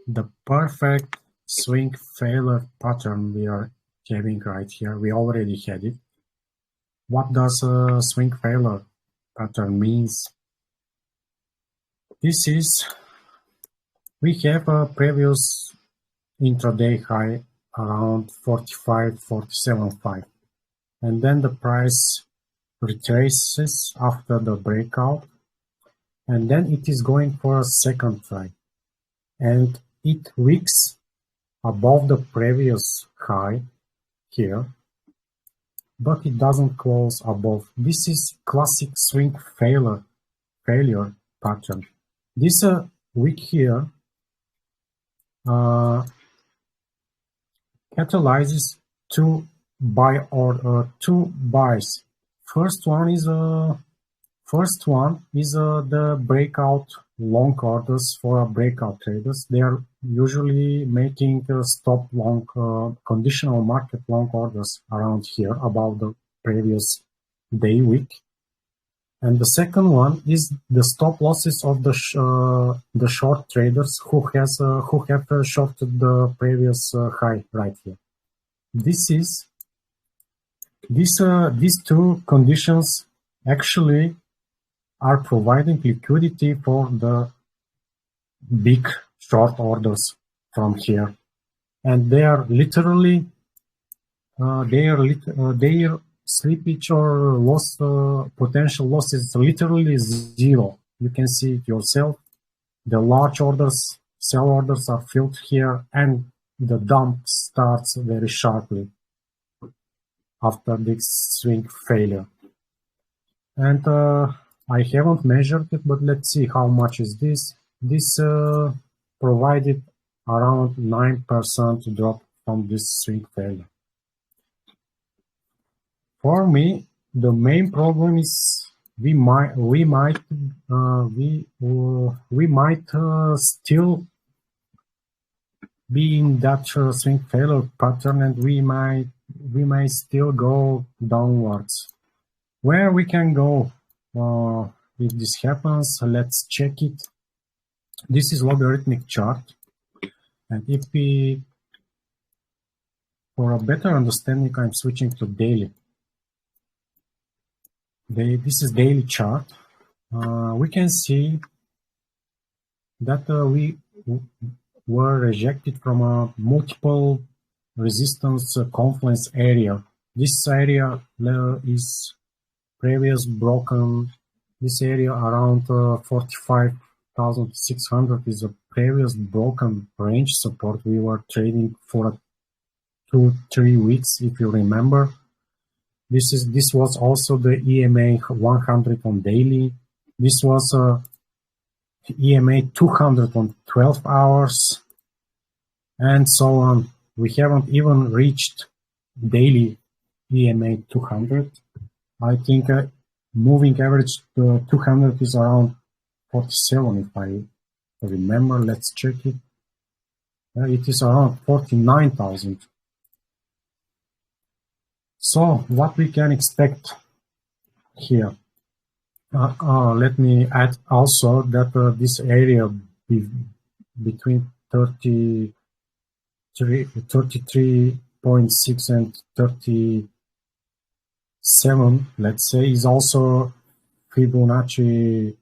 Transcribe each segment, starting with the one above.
the perfect swing failure pattern we are having right here. We already had it. What does a swing failure pattern means? This is, we have a previous intraday high around 47.5, and then the price retraces after the breakout, and then it is going for a second try, and it wicks above the previous high here, but it doesn't close above. This is classic swing failure pattern. This wick here catalyzes two buys. First one is the breakout long orders for breakout traders. They are usually making stop long conditional market long orders around here above the previous day wick. And the second one is the stop losses of the short traders who have shorted the previous high right here. These two conditions actually are providing liquidity for the big short orders from here, and they are literally their slippage or loss potential loss is literally zero. You can see it yourself. The large orders, sell orders are filled here, and the dump starts very sharply after this swing failure. And I haven't measured it, but let's see how much is this. This provided around 9% drop from this swing failure. For me, the main problem is we might still be in that swing failure pattern, and we might still go downwards. Where we can go if this happens, let's check it. This is logarithmic chart, and if we, for a better understanding, I'm switching to daily. This is daily chart. We can see that we were rejected from a multiple resistance confluence area. This area is previous broken. This area around 45,600 is a previous broken range support. We were trading for 2-3 weeks, if you remember. This was also the EMA 100 on daily. This was EMA 200 on 12 hours, and so on. We haven't even reached daily EMA 200. I think moving average to 200 is around 47, if I remember. Let's check it. It is around 49,000. So what we can expect here? Let me add also that this area between 33.6 and 37, let's say, is also Fibonacci,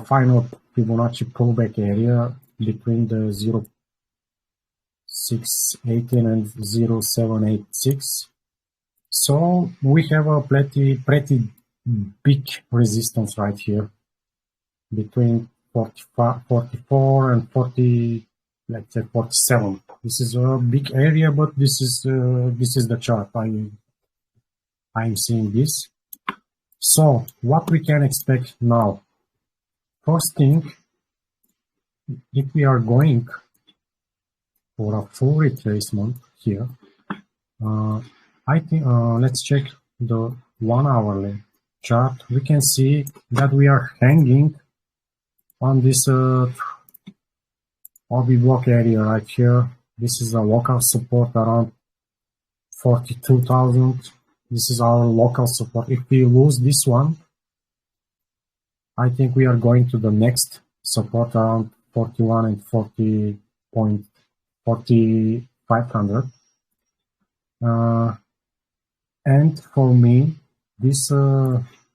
final Fibonacci pullback area between the 0.618 and 0.786. So we have a pretty big resistance right here between 44 and 40, let's say 47. This is a big area, but this is the chart. I'm seeing this. So what we can expect now? First thing, if we are going for a full retracement here, I think let's check the 1 hourly chart. We can see that we are hanging on this OB block area right here. This is a local support around 42,000. This is our local support. If we lose this one, I think we are going to the next support around 41 and 40.4500. And for me, this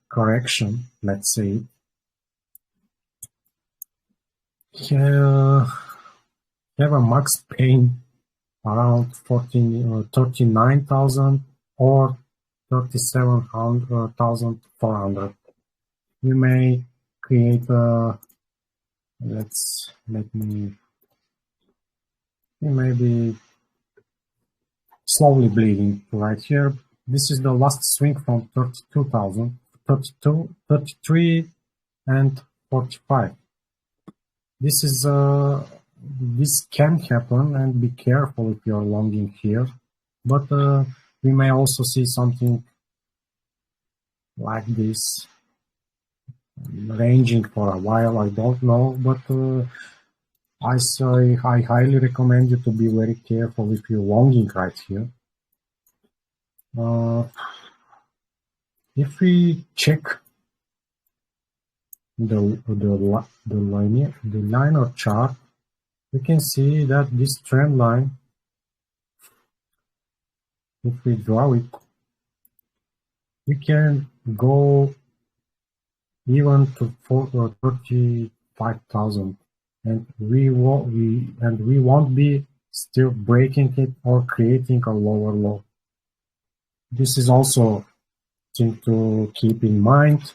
correction, let's say, have a max pain around 39,000 or 37,400. We may create a, we may be slowly bleeding right here. This is the last swing from 32,000, 32, 33, and 45. This is this can happen, and be careful if you're longing here. But we may also see something like this ranging for a while. I don't know, but I highly recommend you to be very careful if you're longing right here. If we check the linear chart, we can see that this trend line, if we draw it, we can go even to 35,000, and we won't be still breaking it or creating a lower low. This is also thing to keep in mind,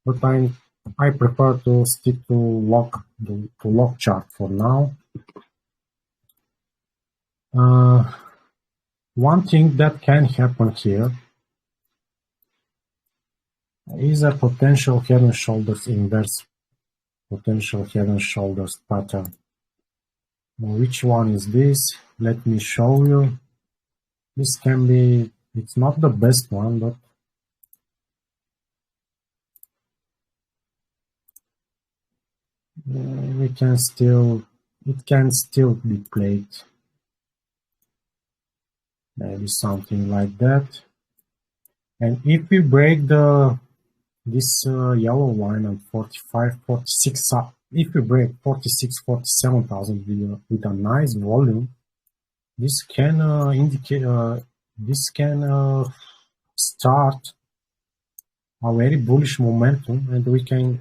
but I prefer to stick to lock chart for now. One thing that can happen here is a potential head and shoulders inverse, potential head and shoulders pattern. Which one is this? Let me show you. This can be, it's not the best one, but it can still be played. Maybe something like that. And if we break this yellow line at 45, 46, if we break 46, 47,000 with a nice volume, this can indicate, this can start a very bullish momentum, and we can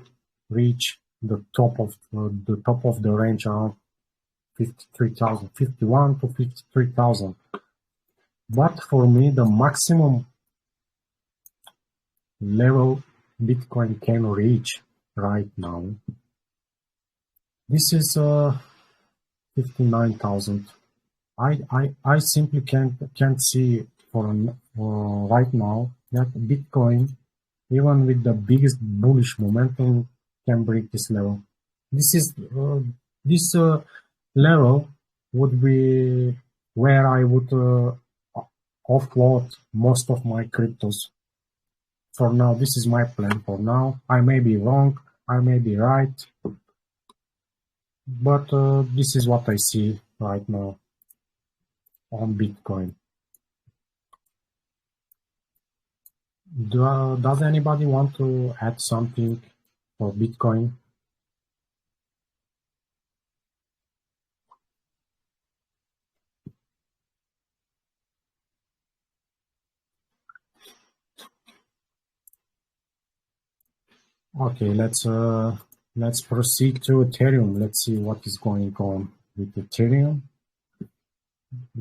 reach the top of the range around 53,000, 51 to 53,000. But for me, the maximum level Bitcoin can reach right now, this is 59,000. I simply can't see for right now that Bitcoin, even with the biggest bullish momentum, can break this level. This is this level would be where I would offload most of my cryptos. For now, this is my plan for now. I may be wrong, I may be right, but this is what I see right now on Bitcoin. Does anybody want to add something for Bitcoin? Okay, let's proceed to Ethereum. Let's see what is going on with Ethereum.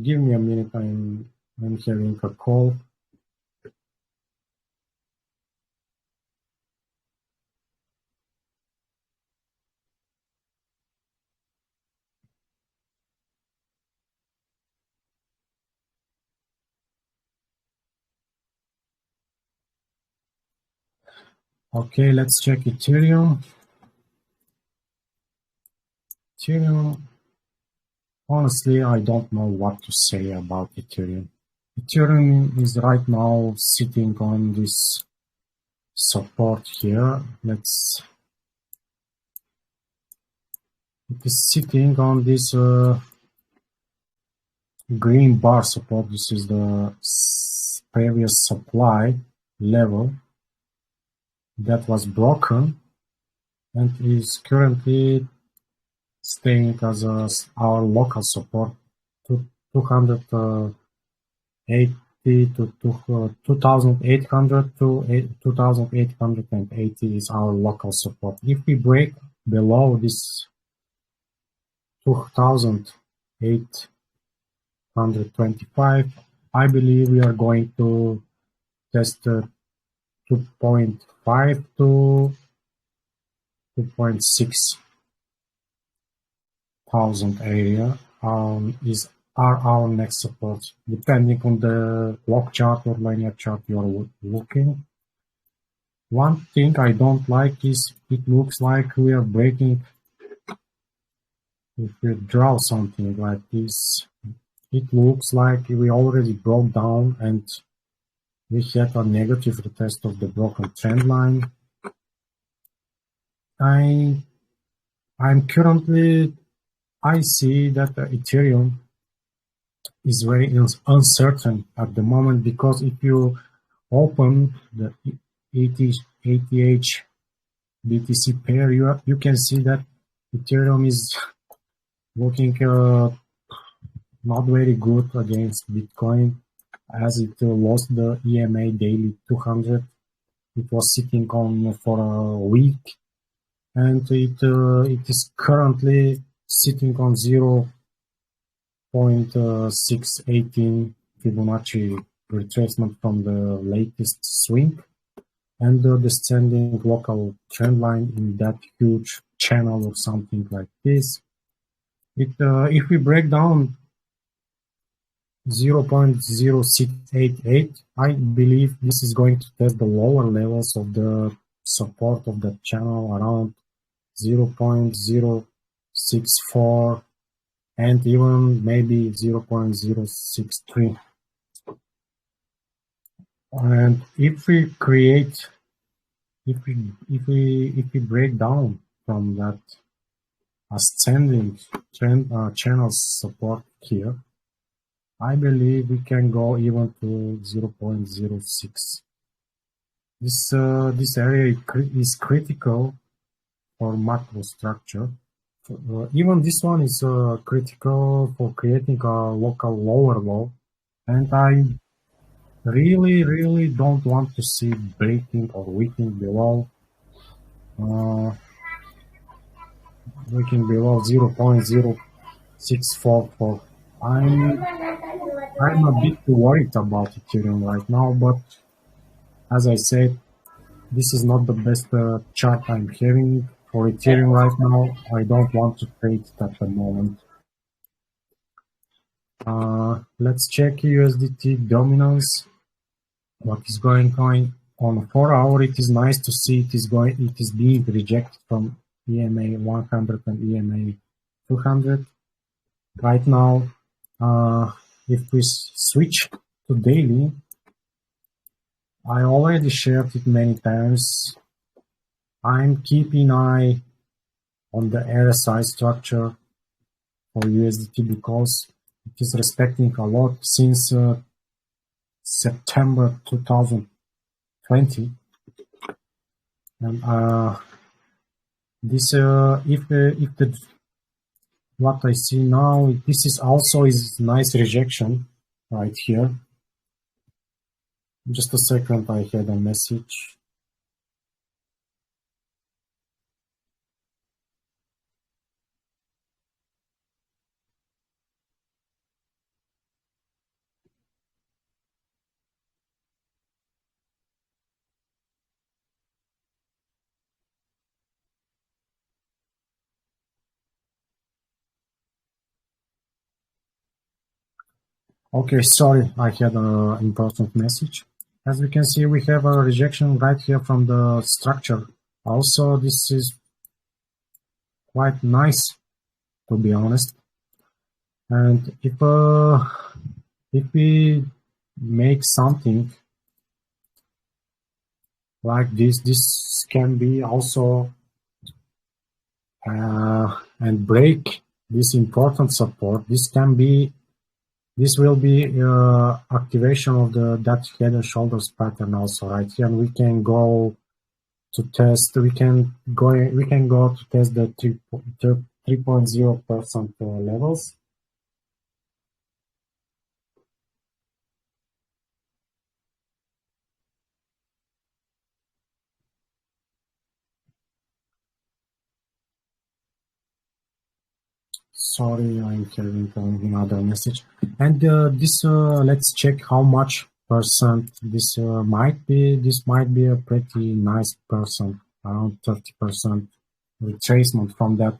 Give me a minute. I'm having a call. Okay, let's check Ethereum. Ethereum, honestly, I don't know what to say about Ethereum. Ethereum is right now sitting on this support here. It is sitting on this green bar support. This is the previous supply level that was broken, and is currently staying as our local support to 280 to 2800 to 2880 is our local support. If we break below this 2825, I believe we are going to test 2.5 to 2.6 thousand area are our next support, depending on the block chart or linear chart you're looking. One thing I don't like is it looks like we are breaking. If we draw something like this, it looks like we already broke down and we had a negative retest of the broken trend line. I see that Ethereum is very uncertain at the moment, because if you open the ETH BTC pair, you can see that Ethereum is looking not very good against Bitcoin, as it lost the EMA daily 200. It was sitting on for a week, and it is currently sitting on 0.618 Fibonacci retracement from the latest swing, and the descending local trend line in that huge channel or something like this. If we break down 0.0688, I believe this is going to test the lower levels of the support of the channel around 0.064 and even maybe 0.063. And if we break down from that ascending trend channel support here, I believe we can go even to 0.06. This area is critical for macro structure. Even this one is critical for creating a local lower low, and I really don't want to see breaking or weakening below 0.0644. I'm a bit worried about Ethereum right now, but as I said, this is not the best chart I'm having for Ethereum right now. I don't want to trade it at the moment. Let's check USDT dominance. What is going on 4 hour? It is nice to see it is being rejected from EMA 100 and EMA 200. Right now, if we switch to daily, I already shared it many times. I'm keeping an eye on the RSI structure for USDT because it is respecting a lot since September 2020. And this, what I see now, this is also is nice rejection right here. Just a second, I had a message. Okay, sorry, I had an important message. As we can see, we have a rejection right here from the structure. Also, this is quite nice, to be honest. And if we make something like this, this can be also and break this important support. This will be activation of that head and shoulders pattern also right here, and we can go to test. We can go to test the 3.0% levels. Sorry, I'm having another message. And let's check how much percent this might be. This might be a pretty nice percent, around 30% retracement from that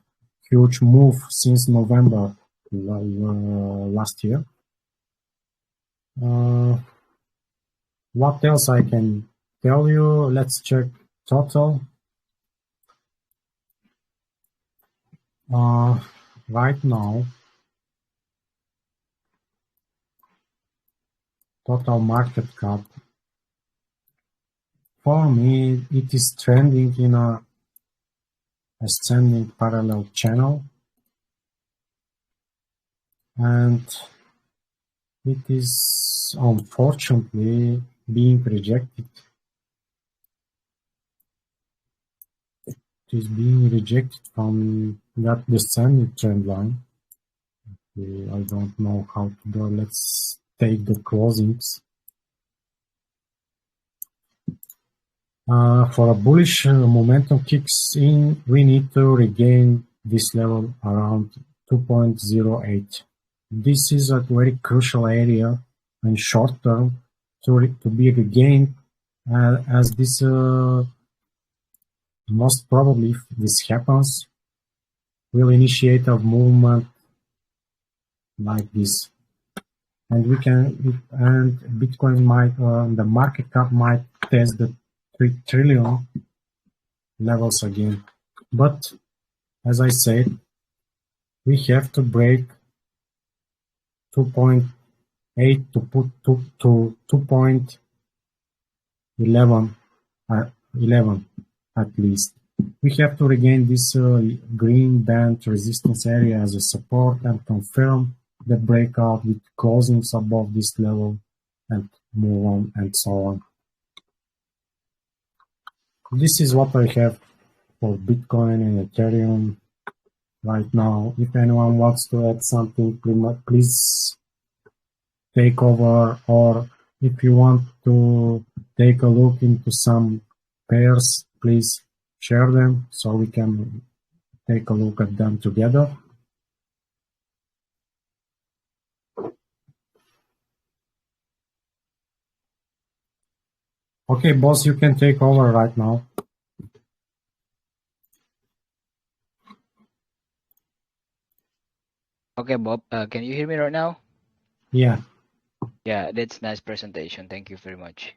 huge move since November last year. What else I can tell you? Let's check total. Right now, total market cap, for me, it is trending in a ascending parallel channel, and it is unfortunately being rejected. It is being rejected from that descending trend line. I don't know how to do. Let's take the closings. For a bullish momentum kicks in, we need to regain this level around 2.08. This is a very crucial area in short term to be regained, as this most probably, if this happens, will initiate a movement like this, and Bitcoin might, the market cap might test the 3 trillion levels again. But as I said, we have to break 2.8 to put to 2.11 11 at least. We have to regain this green band resistance area as a support and confirm the breakout with closings above this level and move on and so on. This is what I have for Bitcoin and Ethereum right now. If anyone wants to add something, please take over, or if you want to take a look into some pairs, please share them so we can take a look at them together. Okay, boss, you can take over right now. Okay, Bob, can you hear me right now? Yeah. Yeah, that's nice presentation. Thank you very much.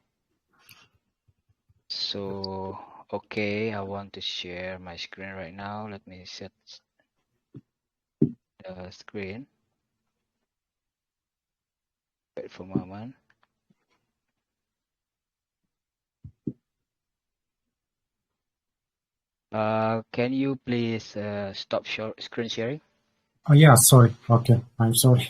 So, okay, I want to share my screen right now. Let me set the screen. Wait for a moment. Can you please stop screen sharing? Oh, yeah, sorry. Okay, I'm sorry.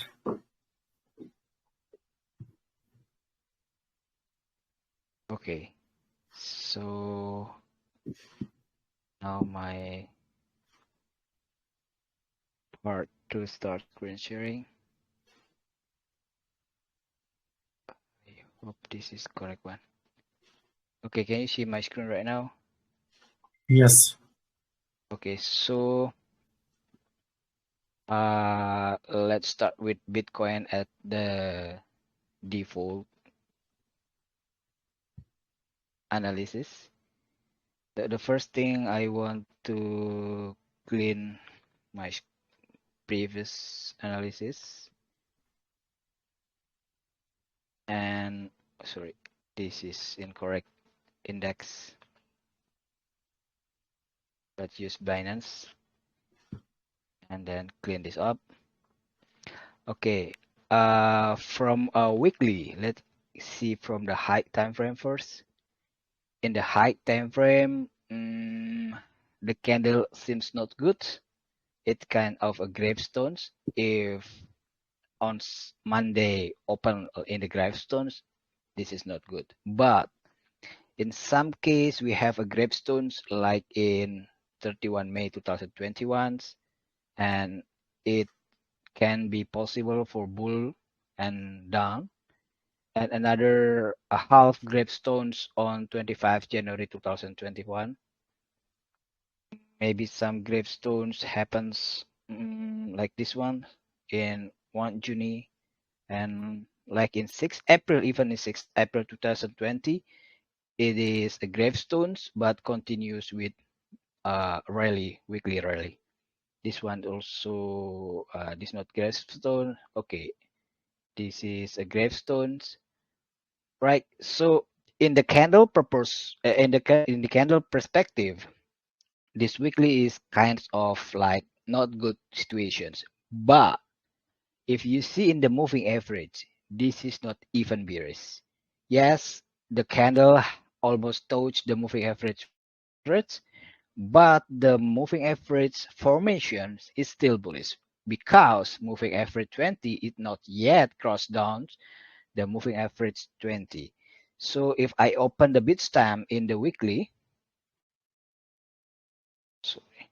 Okay, so now my part to start screen sharing. I hope this is correct one. Okay, can you see my screen right now? Yes. Okay, so let's start with Bitcoin at the default analysis. The first thing I want to clean my previous analysis, and sorry, this is incorrect index. Let's use Binance and then clean this up. Okay, from a weekly, let's see from the high time frame first. In the high time frame, the candle seems not good. It kind of a gravestones. If on Monday open in the gravestones, this is not good. But In some case, we have a gravestones like in 31 May 2021, and it can be possible for bull and down. And another a half gravestones on 25 January 2021. Maybe some gravestones happens like this one in 1 June, and like in 6 April, even in 6 April 2020, it is a gravestones but continues with rally, weekly rally. This one also this not gravestone. Okay, this is a gravestones, right? So in the candle purpose, in the candle perspective, this weekly is kind of like not good situations. But if you see in the moving average, this is not even bearish. Yes, the candle almost touched the moving average, but the moving average formations is still bullish because moving average 20 is not yet crossed down the moving average 20. So if I open the bitstamp in the weekly, sorry.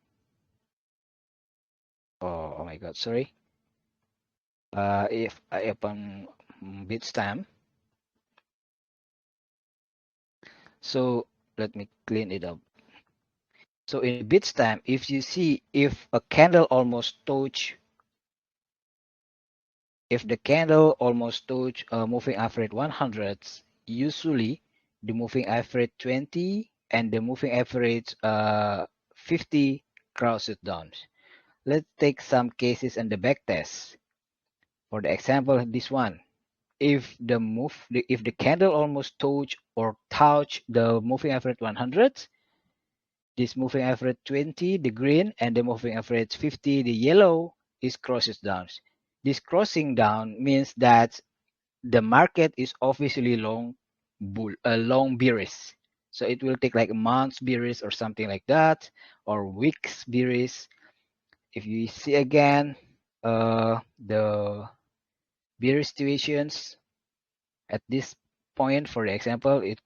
Oh my God, sorry. If I open bitstamp, so let me clean it up. So in bitstamp, if you see if a candle almost touch, if the candle almost touch moving average 100, usually the moving average 20 and the moving average 50 crosses down. Let's take some cases in the back test. For the example, this one. If the candle almost touch the moving average 100, this moving average 20, the green, and the moving average 50, the yellow, is crosses down. This crossing down means that the market is obviously long bearish. So it will take like months bearish or something like that, or weeks bearish. If you see again the bearish situations at this point, for the example, it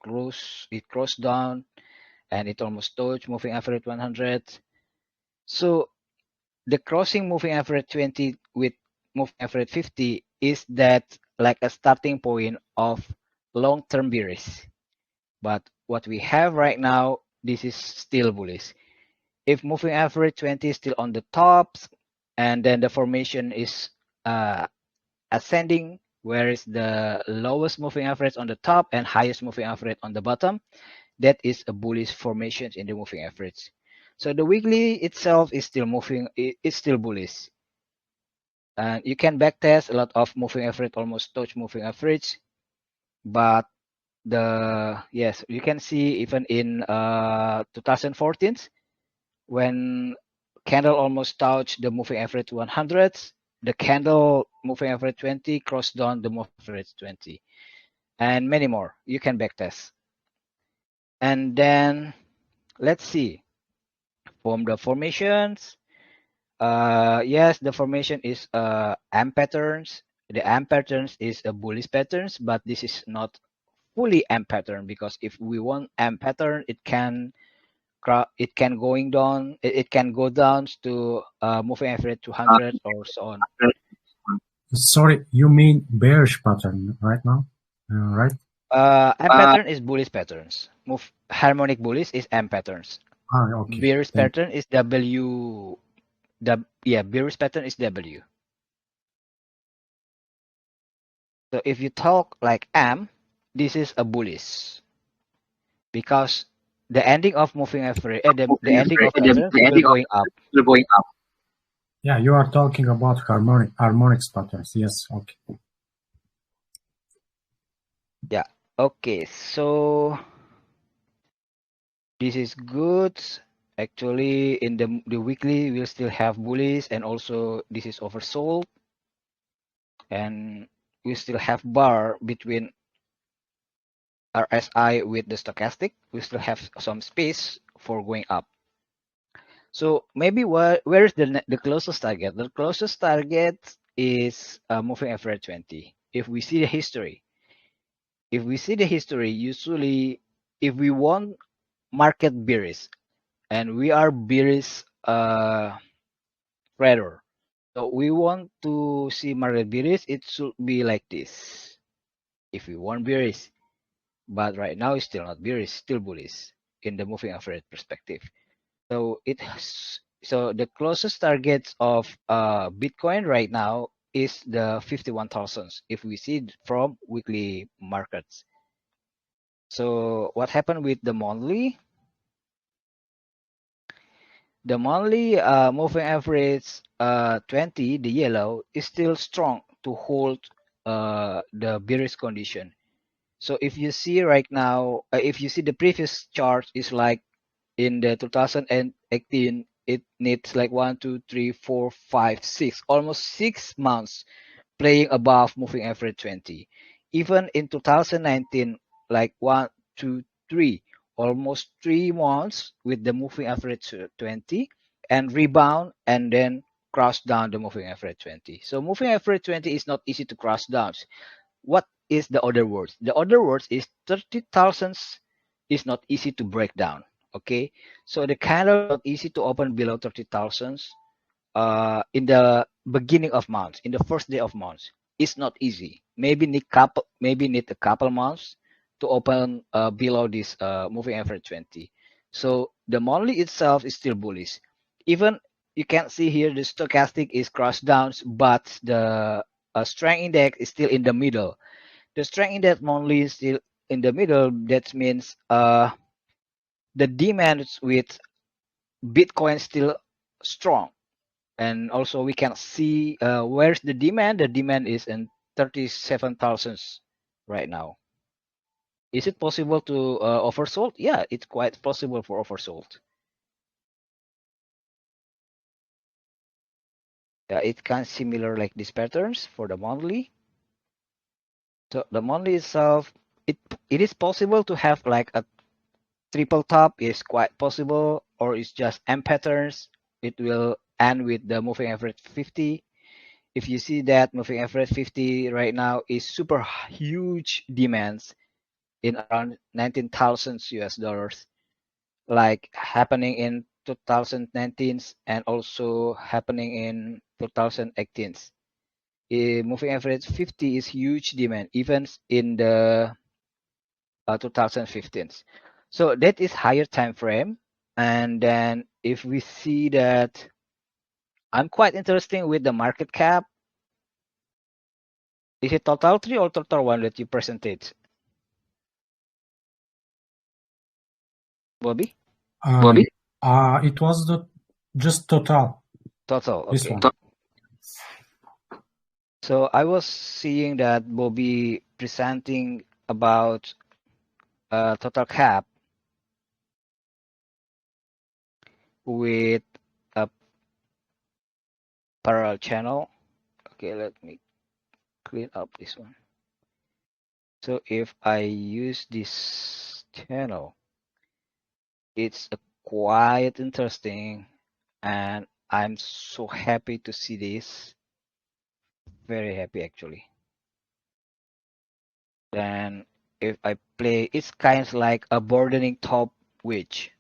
crossed down and it almost touched moving average 100. So the crossing moving average 20 with moving average 50 is that like a starting point of long-term bearish. But what we have right now, this is still bullish. If moving average 20 is still on the tops, and then the formation is ascending, whereas the lowest moving average on the top and highest moving average on the bottom, that is a bullish formation in the moving average. So the weekly itself is still moving, it's still bullish. And you can backtest a lot of moving average, almost touch moving average, but yes, you can see even in 2014 when candle almost touched the moving average 100, the candle moving average 20 crossed down the moving average 20, and many more. You can backtest. And then let's see from the formations. Yes, the formation is AMP patterns. The AMP patterns is a bullish patterns, but this is not fully AMP pattern, because if we want AMP pattern, it can going down. It can go down to moving average 200 or so on. Sorry, you mean bearish pattern right now, right? AMP pattern is bullish patterns. Harmonic bullish is AMP patterns. Okay. Bearish pattern is W. Bearish pattern is W. So if you talk like AMP, this is a bullish, because the ending of moving average, the ending of pattern will going up. Yeah, you are talking about harmonics patterns. Yes, okay. Yeah. Okay. So this is good. Actually, in the weekly, we'll still have bullish, and also this is oversold, and we still have bar between RSI with the stochastic. We still have some space for going up. So maybe where is the closest target? The closest target is moving average 20. If we see the history, usually if we want market bearish, and we are bearish trader, so we want to see market bearish, it should be like this. If we want bearish, but right now it's still not bearish, still bullish in the moving average perspective. So so the closest targets of Bitcoin right now is the 51,000 if we see from weekly markets. So what happened with the monthly? The monthly moving average 20, the yellow, is still strong to hold the bearish condition. So if you see right now, if you see the previous chart is like in the 2018, it needs like 1, 2, 3, 4, 5, 6, almost 6 months playing above moving average 20. Even in 2019, like 1, 2, 3, almost 3 months with the moving average 20 and rebound and then cross down the moving average 20. So moving average 20 is not easy to cross down. What is the other words? The other words is 30,000 is not easy to break down. Okay, so the candle not easy to open below 30,000 in the beginning of months, in the first day of months. It's not easy. Maybe need a couple months to open below this moving average 20. So the monthly itself is still bullish. Even you can see here the stochastic is crossed down, but the strength index is still in the middle. The strength index monthly is still in the middle. That means the demands with Bitcoin still strong. And also we can see where's the demand. The demand is in 37,000 right now. Is it possible to oversold? Yeah, it's quite possible for oversold. Yeah, it can similar like these patterns for the monthly. So the monthly itself, it is possible to have like a triple top, is quite possible, or it's just M patterns. It will end with the moving average 50. If you see that moving average 50 right now is super huge demands in around 19,000 US dollars, like happening in 2019 and also happening in 2018. Moving average 50 is huge demand, even in the 2015. So that is higher time frame. And then if we see that, I'm quite interested with the market cap. Is it total 3 or total 1 that you presented, Bobby? It was just total. Total, This okay. one. So I was seeing that Bobby presenting about total cap with a parallel channel. Okay, let me clean up this one. So if I use this channel, it's quite interesting, and I'm so happy to see this. Very happy actually. Then if I play, it's kind of like a broadening top wedge,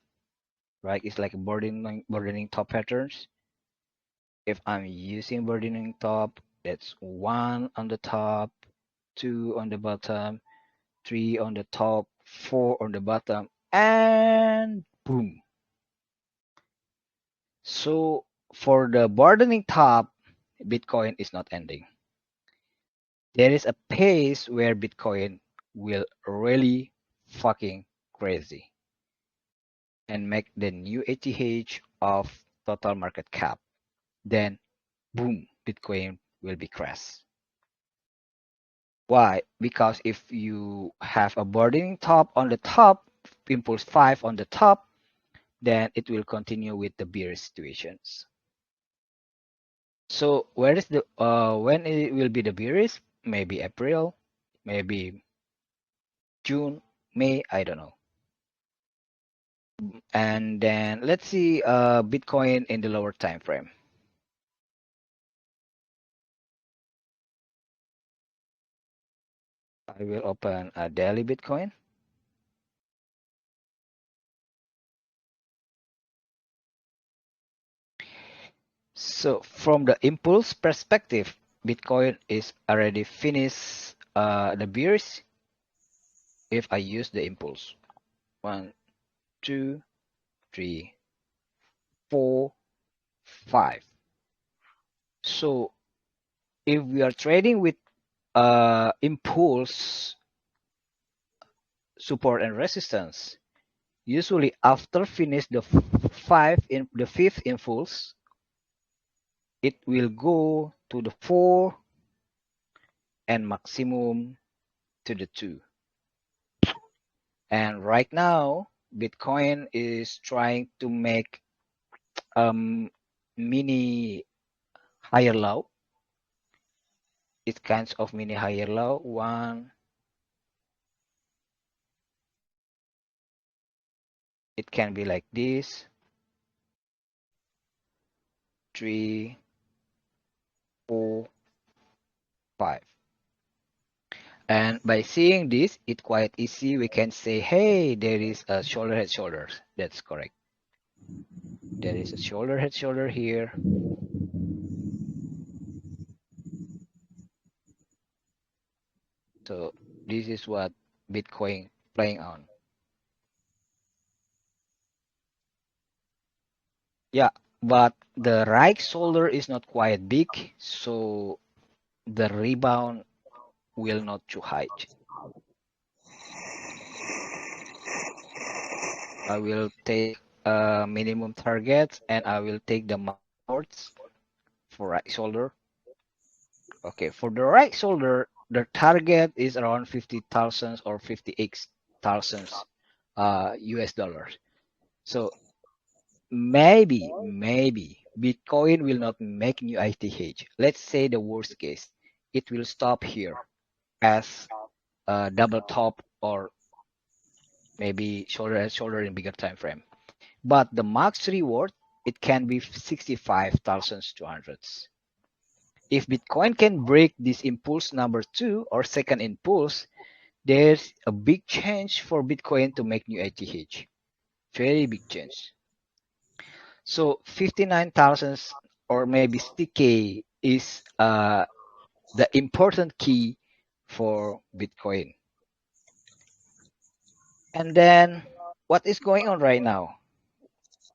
right? It's like a broadening top patterns. If I'm using broadening top, that's 1 on the top, 2 on the bottom, 3 on the top, 4 on the bottom, and boom. So for the broadening top, Bitcoin is not ending. There is a pace where Bitcoin will really fucking crazy and make the new ATH of total market cap. Then boom, Bitcoin will be crash. Why? Because if you have a broadening top on the top, impulse 5 on the top, then it will continue with the bearish situations. So where is the when it will be the bearish? Maybe April, maybe June, May, I don't know. And then let's see Bitcoin in the lower time frame. I will open a daily Bitcoin. So from the impulse perspective, Bitcoin is already finished the bearish if I use the impulse. 1, 2, 3, 4, 5. So if we are trading with impulse support and resistance, usually after finish the fifth impulse, it will go to the 4 and maximum to the 2. And right now, Bitcoin is trying to make mini higher low. It kinds of mini higher low. 1. It can be like this. 3, 4, 5. And by seeing this, it's quite easy. We can say, hey, there is a shoulder head shoulders. That's correct. There is a shoulder head shoulder here. So this is what Bitcoin playing on. Yeah, but the right shoulder is not quite big, so the rebound will not too high. I will take minimum targets and I will take the supports for right shoulder. Okay, for the right shoulder, the target is around 50,000 or 58,000 US dollars. So maybe Bitcoin will not make new ITH. Let's say the worst case, it will stop here as a double top or maybe shoulder in bigger time frame. But the max reward, it can be 65,200. If Bitcoin can break this impulse number 2 or second impulse, there's a big chance for Bitcoin to make new ITH. Very big chance. So 59,000 or maybe 60K is the important key for Bitcoin. And then what is going on right now?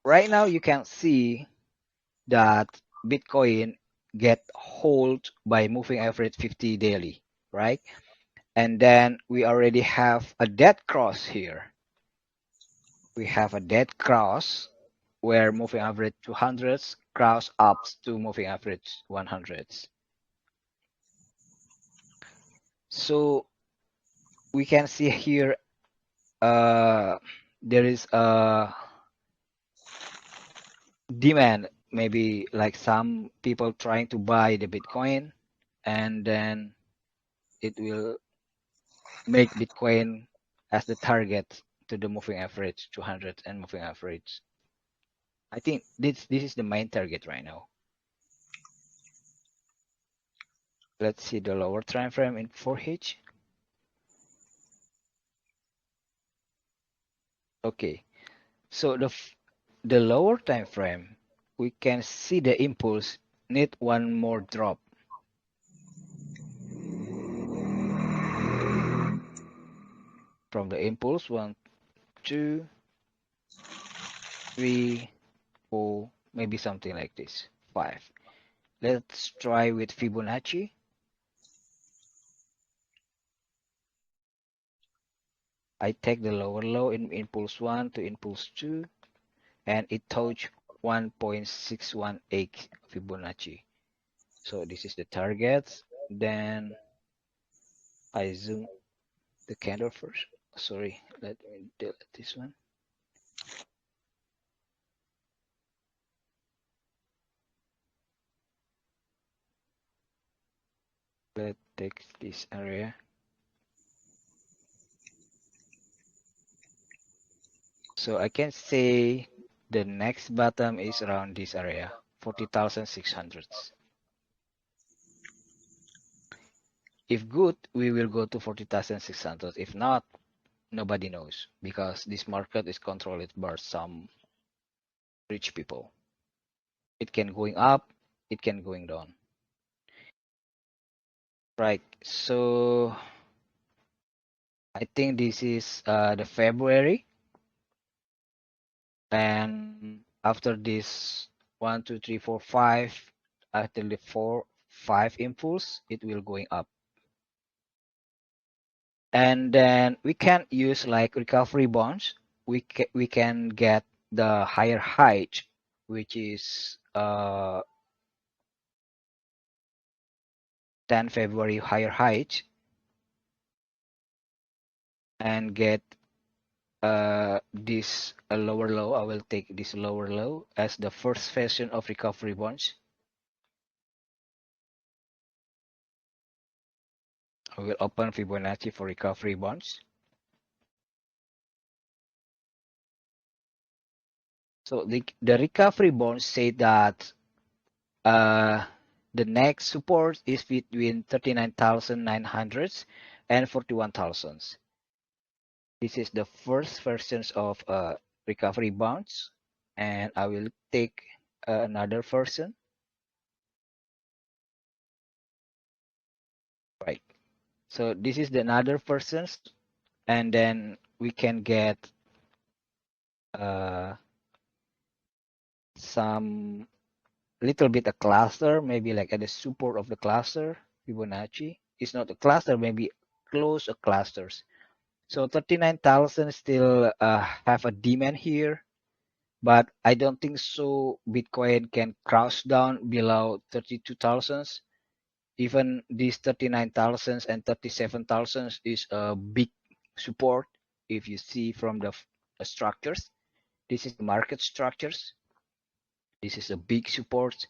Right now you can see that Bitcoin get hold by moving average 50 daily, right? And then we already have a dead cross here. We have a dead cross where moving average 200s cross up to moving average 100s. So we can see here there is a demand, maybe like some people trying to buy the Bitcoin, and then it will make Bitcoin as the target to the moving average 200 and moving average. I think this is the main target right now. Let's see the lower time frame in 4H. Okay, so the lower time frame, we can see the impulse need one more drop. From the impulse, 1, 2, 3, 4, maybe something like this, 5. Let's try with Fibonacci. I take the lower low in impulse 1 to impulse 2, and it touched 1.618 Fibonacci. So this is the target. Then I zoom the candle first. Sorry, let me delete this one. Let's take this area. So I can say the next bottom is around this area, 40,600. If good, we will go to 40,600. If not, nobody knows, because this market is controlled by some rich people. It can going up, it can going down. Right. So I think this is the February, and after this 1, 2, 3, 4, 5, after the 4, 5 impulse, it will going up. And then we can use like recovery bonds. We can get the higher height, which is 10 February higher height, and get this a lower low. I will take this lower low as the first version of recovery bonds. I will open Fibonacci for recovery bonds. So the recovery bonds say that the next support is between 39,900 and 41,000. This is the first versions of recovery bonds, and I will take another version. Right. So this is the another versions, and then we can get some little bit a cluster, maybe like at the support of the cluster. Fibonacci is not a cluster, maybe close a clusters. So 39,000 still have a demand here, but I don't think so Bitcoin can cross down below 32,000. Even these 39,000 and 37,000 is a big support. If you see from the structures, this is the market structures. This is a big support.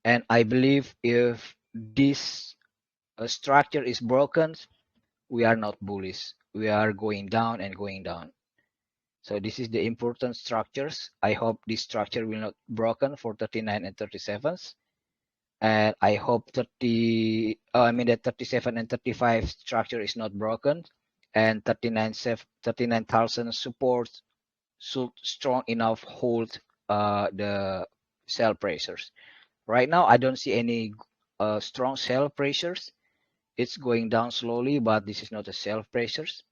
And I believe if this structure is broken, we are not bullish. We are going down and going down. So this is the important structures. I hope this structure will not broken for 39 and 37s. And I hope the 37 and 35 structure is not broken. And 39,000 support should strong enough hold the sell pressures. Right now, I don't see any strong sell pressures. It's going down slowly, but this is not a sell pressures.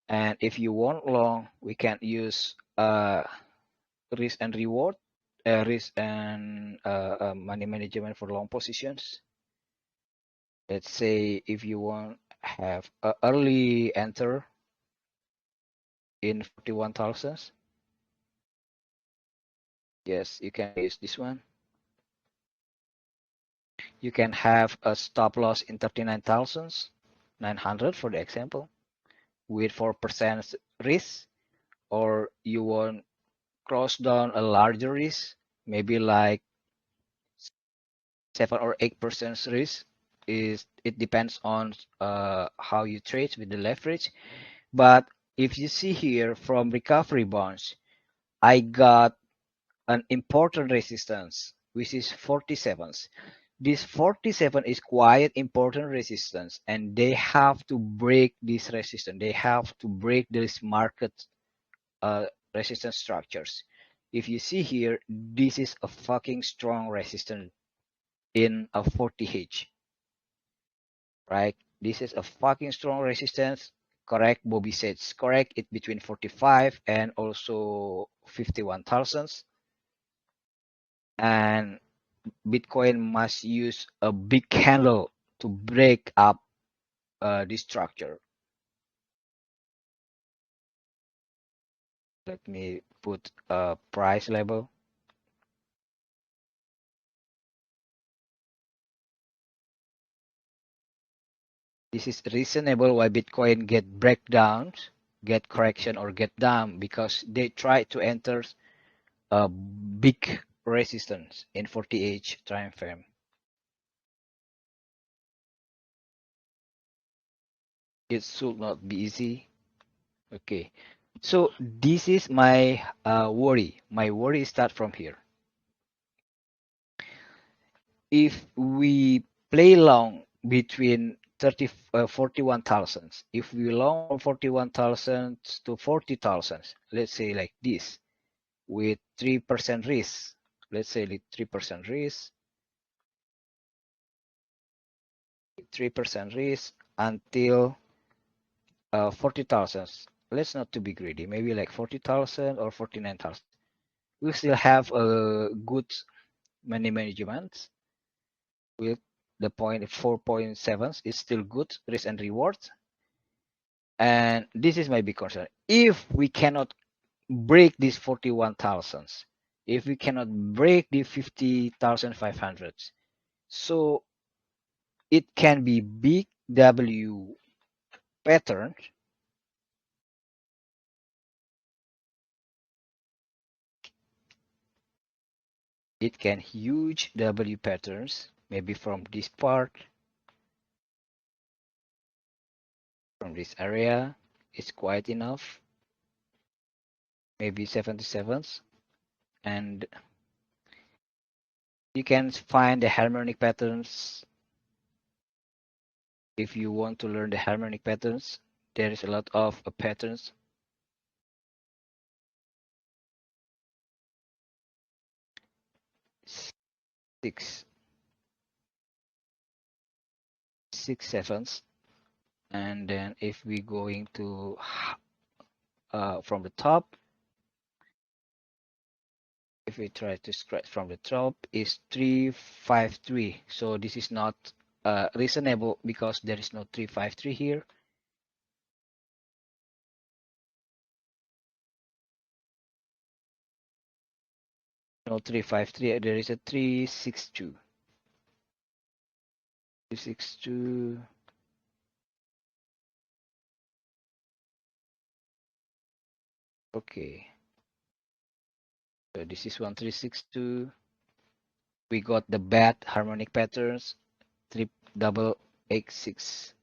And if you want long, we can use risk and reward, risk and money management for long positions. Let's say if you want have a early enter in 41,000, yes, you can use this one. You can have a stop loss in 39,900 for the example, with 4% risk, or you want cross down a larger risk, maybe like 7 or 8% risk. It depends on how you trade with the leverage. But if you see here from recovery bonds, I got an important resistance, which is 47s. This 47 is quite important resistance, and they have to break this resistance. They have to break this market resistance structures. If you see here, this is a fucking strong resistance in a 40H, right? This is a fucking strong resistance. Correct, Bobby says correct. It between 45 and also 51,000. And Bitcoin must use a big candle to break up this structure. Let me put a price level. This is reasonable why Bitcoin get breakdowns, get correction, or get down, because they try to enter a big resistance in 40H time frame. It should not be easy. Okay, so this is my worry. My worry start from here. If we play long between 41,000, if we long from 41,000 to 40,000, let's say like this, with 3% risk, let's say 3% risk, 3% risk until 40,000. Let's not to be greedy, maybe like 40,000 or 49,000. We still have a good money management with the 4.7 is still good risk and reward. And this is my big concern. If we cannot break these 41,000, if we cannot break the 50,500, so it can be big W pattern. It can huge W patterns, maybe from this part, from this area, is quite enough. Maybe 77s, and you can find the harmonic patterns. If you want to learn the harmonic patterns, there is a lot of patterns. Six, 7s, and then if we going to from the top, if we try to scratch from the top, is 353. So this is not reasonable because there is no 353 here. No 353. There is a 362. 362. Okay. So this is 1362. We got the bad harmonic patterns, 886.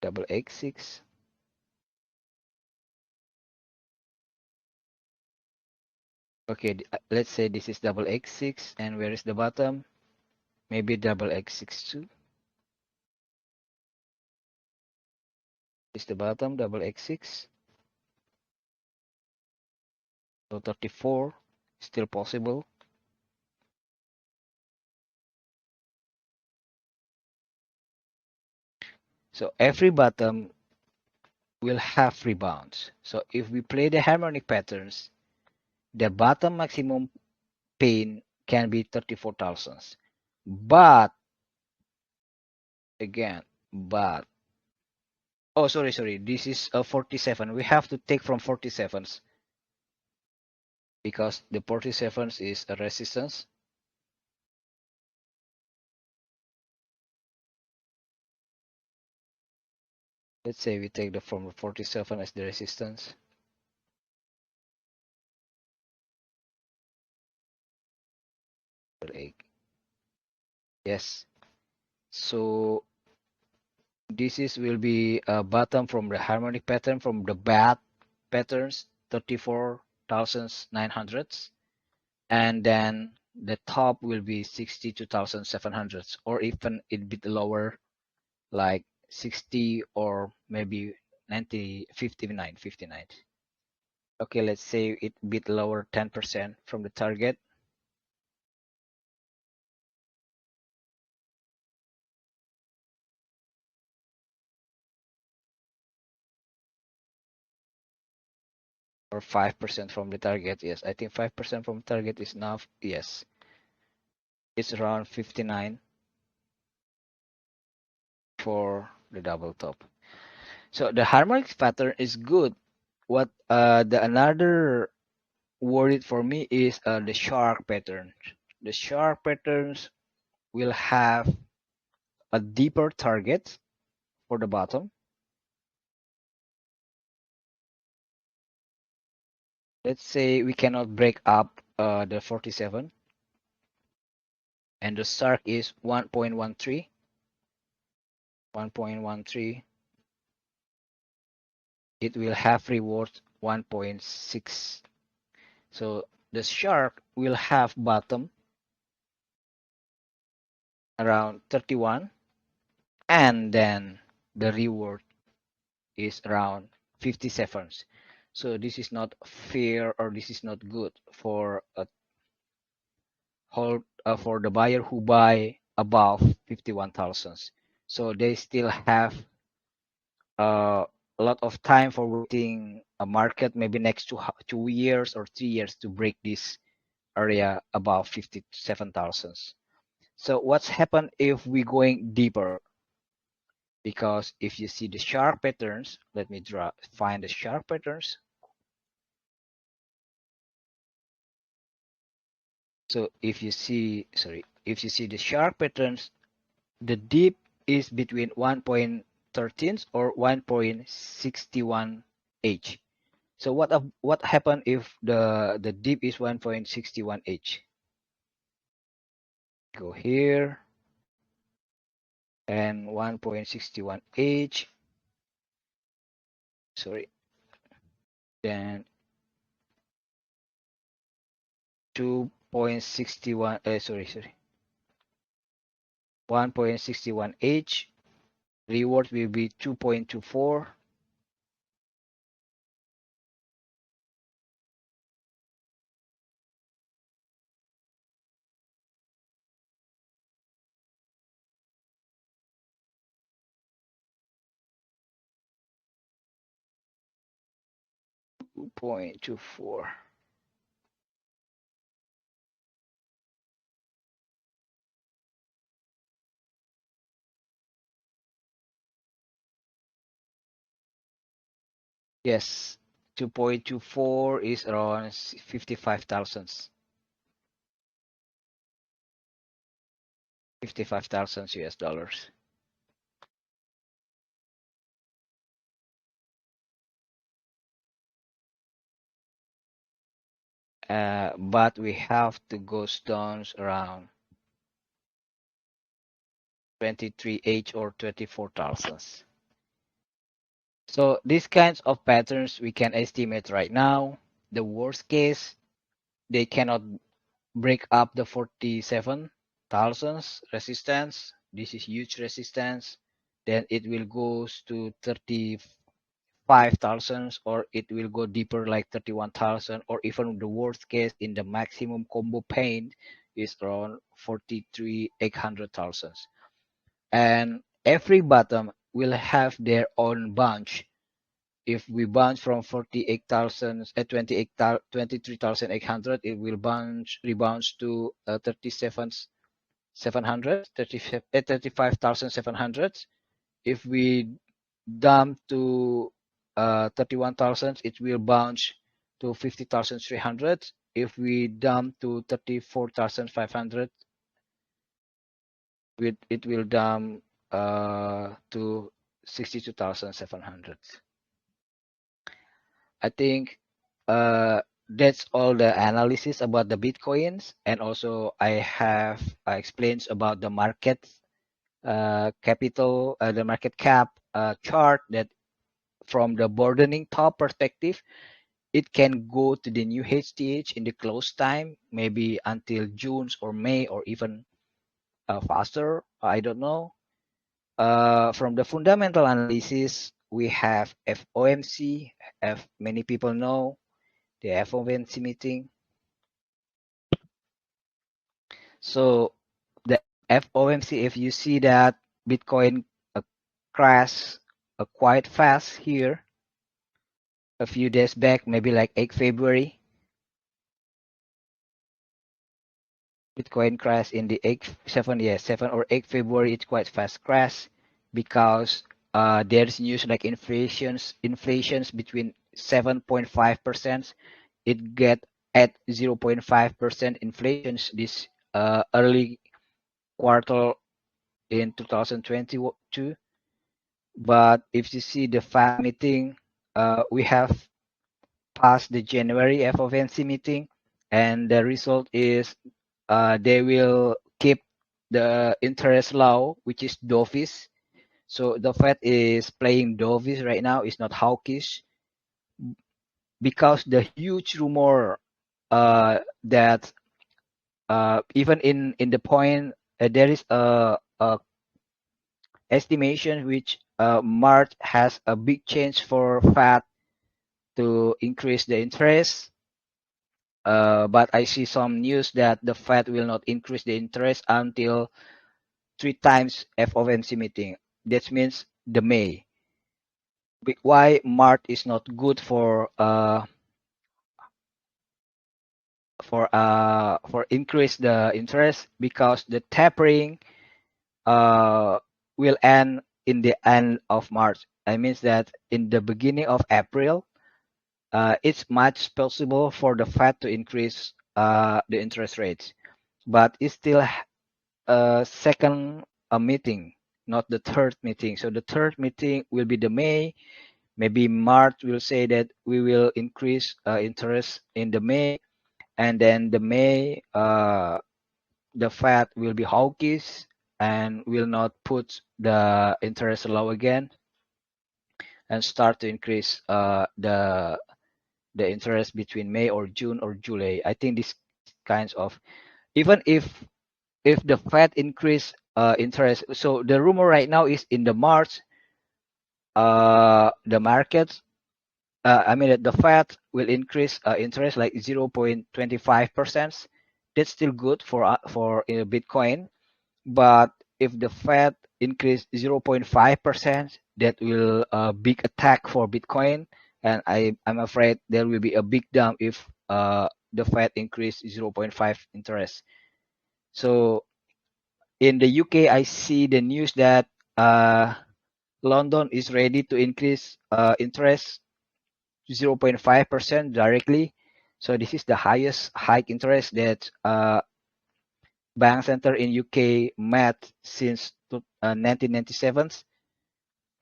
886. Okay, let's say this is 886, and where is the bottom? Maybe 862. Is the bottom 886? So 34 still possible. So every bottom will have rebounds. So if we play the harmonic patterns, the bottom maximum pain can be 34,000. But again, oh, sorry, this is a 47. We have to take from 47s because the 47s is a resistance. Let's say we take the from 47 as the resistance. Yes. So this is will be a bottom from the harmonic pattern from the bad patterns, 34,900, and then the top will be 62,700, or even a bit lower, like 60 or maybe 90, 59. Okay, let's say it bit lower 10% from the target. Or 5% from the target. Yes, I think 5% from target is enough. Yes, it's around 59 for the double top. So the harmonic pattern is good. What the another worried for me is the shark pattern. The shark patterns will have a deeper target for the bottom. Let's say we cannot break up the 47, and the shark is 1.13. 1.13. It will have reward 1.6. So the shark will have bottom around 31, and then the reward is around 57. So this is not fair, or this is not good for a hold for the buyer who buy above 51,000. So they still have a lot of time for waiting a market, maybe next 2 years or 3 years, to break this area above 57,000. So what's happened if we going deeper? Because if you see the sharp patterns, let me find the sharp patterns. So if you see, if you see the sharp patterns, the dip is between 1.13 or 1.61 H. So what happened if the dip is 1.61 H? Go here and 1.61 H. Sorry. Then 2.61. Sorry. 1.61 H. Reward will be 2.24. Yes, 2.24 is around 55,000. 55,000 US dollars. But we have to go down around 23H or 24,000. So these kinds of patterns we can estimate right now. The worst case, they cannot break up the 47,000 resistance. This is huge resistance. Then it will go to 35,000, or it will go deeper like 31,000, or even the worst case in the maximum combo pain is around 43,800,000. And every bottom will have their own bunch. If we bounce from 48,000 at 23,800, it will rebounds to 35,700. If we dump to 31,000, it will bounce to 50,300. If we dump to 34,500, it will dump to 62,700. I think that's all the analysis about the Bitcoins. And also I have explains about the market capital, the market cap chart, that from the broadening top perspective, it can go to the new HTH in the close time, maybe until June or May, or even faster. I don't know. From the fundamental analysis, we have FOMC. If many people know the FOMC meeting. So the FOMC, if you see that Bitcoin crash quite fast here a few days back, maybe like 8 February. Bitcoin crash in the 7 or 8 February. It's quite fast crash because there's news like inflations between 7.5%. It get at 0.5% inflations this early quarter in 2022. But if you see the FAD meeting, we have passed the January FOMC meeting, and the result is they will keep the interest low, which is dovish. So the Fed is playing dovish right now. It's not hawkish, because the huge rumor that even in the point there is a estimation which March has a big change for Fed to increase the interest. But I see some news that the Fed will not increase the interest until 3 times FOMC meeting. That means the May. Why March is not good for increase the interest? Because the tapering will end in the end of March. That means that in the beginning of April, it's much possible for the Fed to increase the interest rates, but it's still a second meeting, not the third meeting. So the third meeting will be the May. Maybe March will say that we will increase interest in the May, and then the May the Fed will be hawkish and will not put the interest low again and start to increase the interest between May or June or July. I think this kinds of, even if the Fed increase interest, so the rumor right now is in the March, the markets, I mean the Fed will increase interest like 0.25%. That's still good for Bitcoin, but if the Fed increase 0.5%, that will big attack for Bitcoin, and I'm afraid there will be a big dump if the Fed increase 0.5 interest. So in the UK, I see the news that London is ready to increase interest 0.5% directly. So this is the highest hike interest that bank center in UK met since 1997.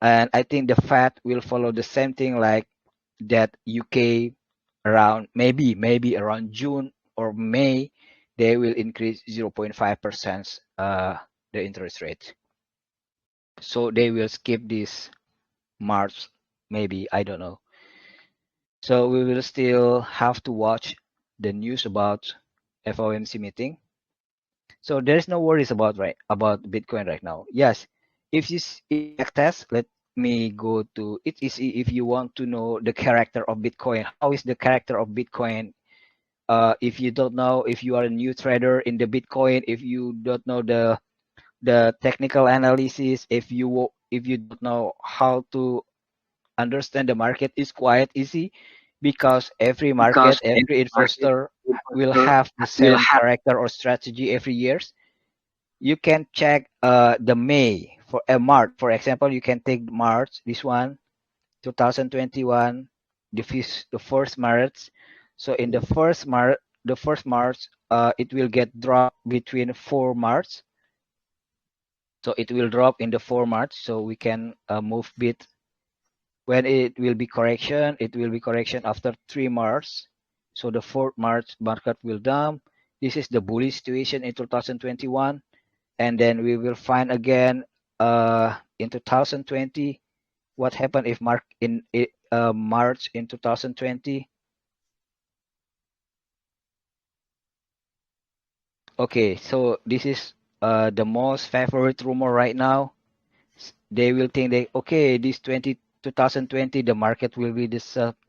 And I think the Fed will follow the same thing like that. UK around maybe around June or May, they will increase 0.5% the interest rate. So they will skip this March, maybe, I don't know. So we will still have to watch the news about FOMC meeting. So there's no worries about Bitcoin right now. Yes, if you test, let me go to it. Is if you want to know the character of Bitcoin, how is the character of Bitcoin? If you don't know, if you are a new trader in the Bitcoin, if you don't know the technical analysis, if you don't know how to understand the market, is quite easy, because every market, every investor will have the same character or strategy every year. You can check the May for a March, for example. You can take March, this one, 2021, the first March. So in the first March, it will get dropped between 4 March. So it will drop in the 4 March. So we can move bit. When it will be correction, it will be correction after 3 March. So the 4th March market will dump. This is the bullish situation in 2021. And then we will find again in 2020 what happened if March in 2020. Okay, so this is the most favorite rumor right now. They will think that, okay, this 2020 the market will be the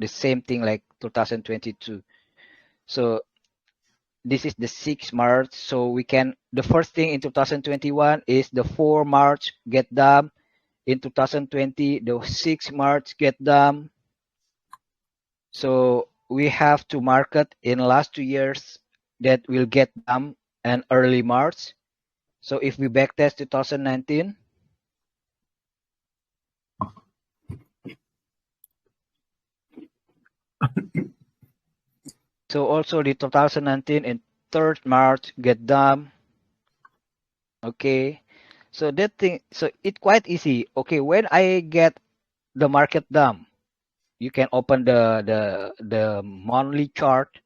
same thing like 2022. So this is the 6 March. So we can, the first thing in 2021 is the 4 March get dump. In 2020, the 6 March get dump. So we have to market in last 2 years that will get dump and early March. So if we backtest 2019, so also the 2019 and 3rd March get dump. Okay, so that thing, so it's quite easy. Okay, when I get the market dump, you can open the monthly chart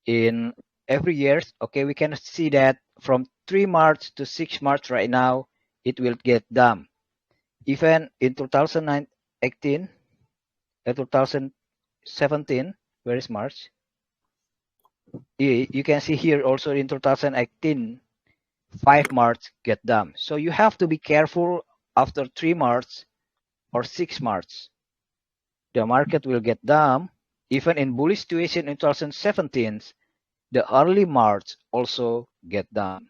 in every years. Okay, we can see that from 3 March to 6 March right now, it will get dump. Even in 2018 and 2017, where is March? You can see here also in 2018, 5 March get dump. So you have to be careful after 3 March or 6 March. the market will get down. Even in bullish situation in 2017, the early March also get down.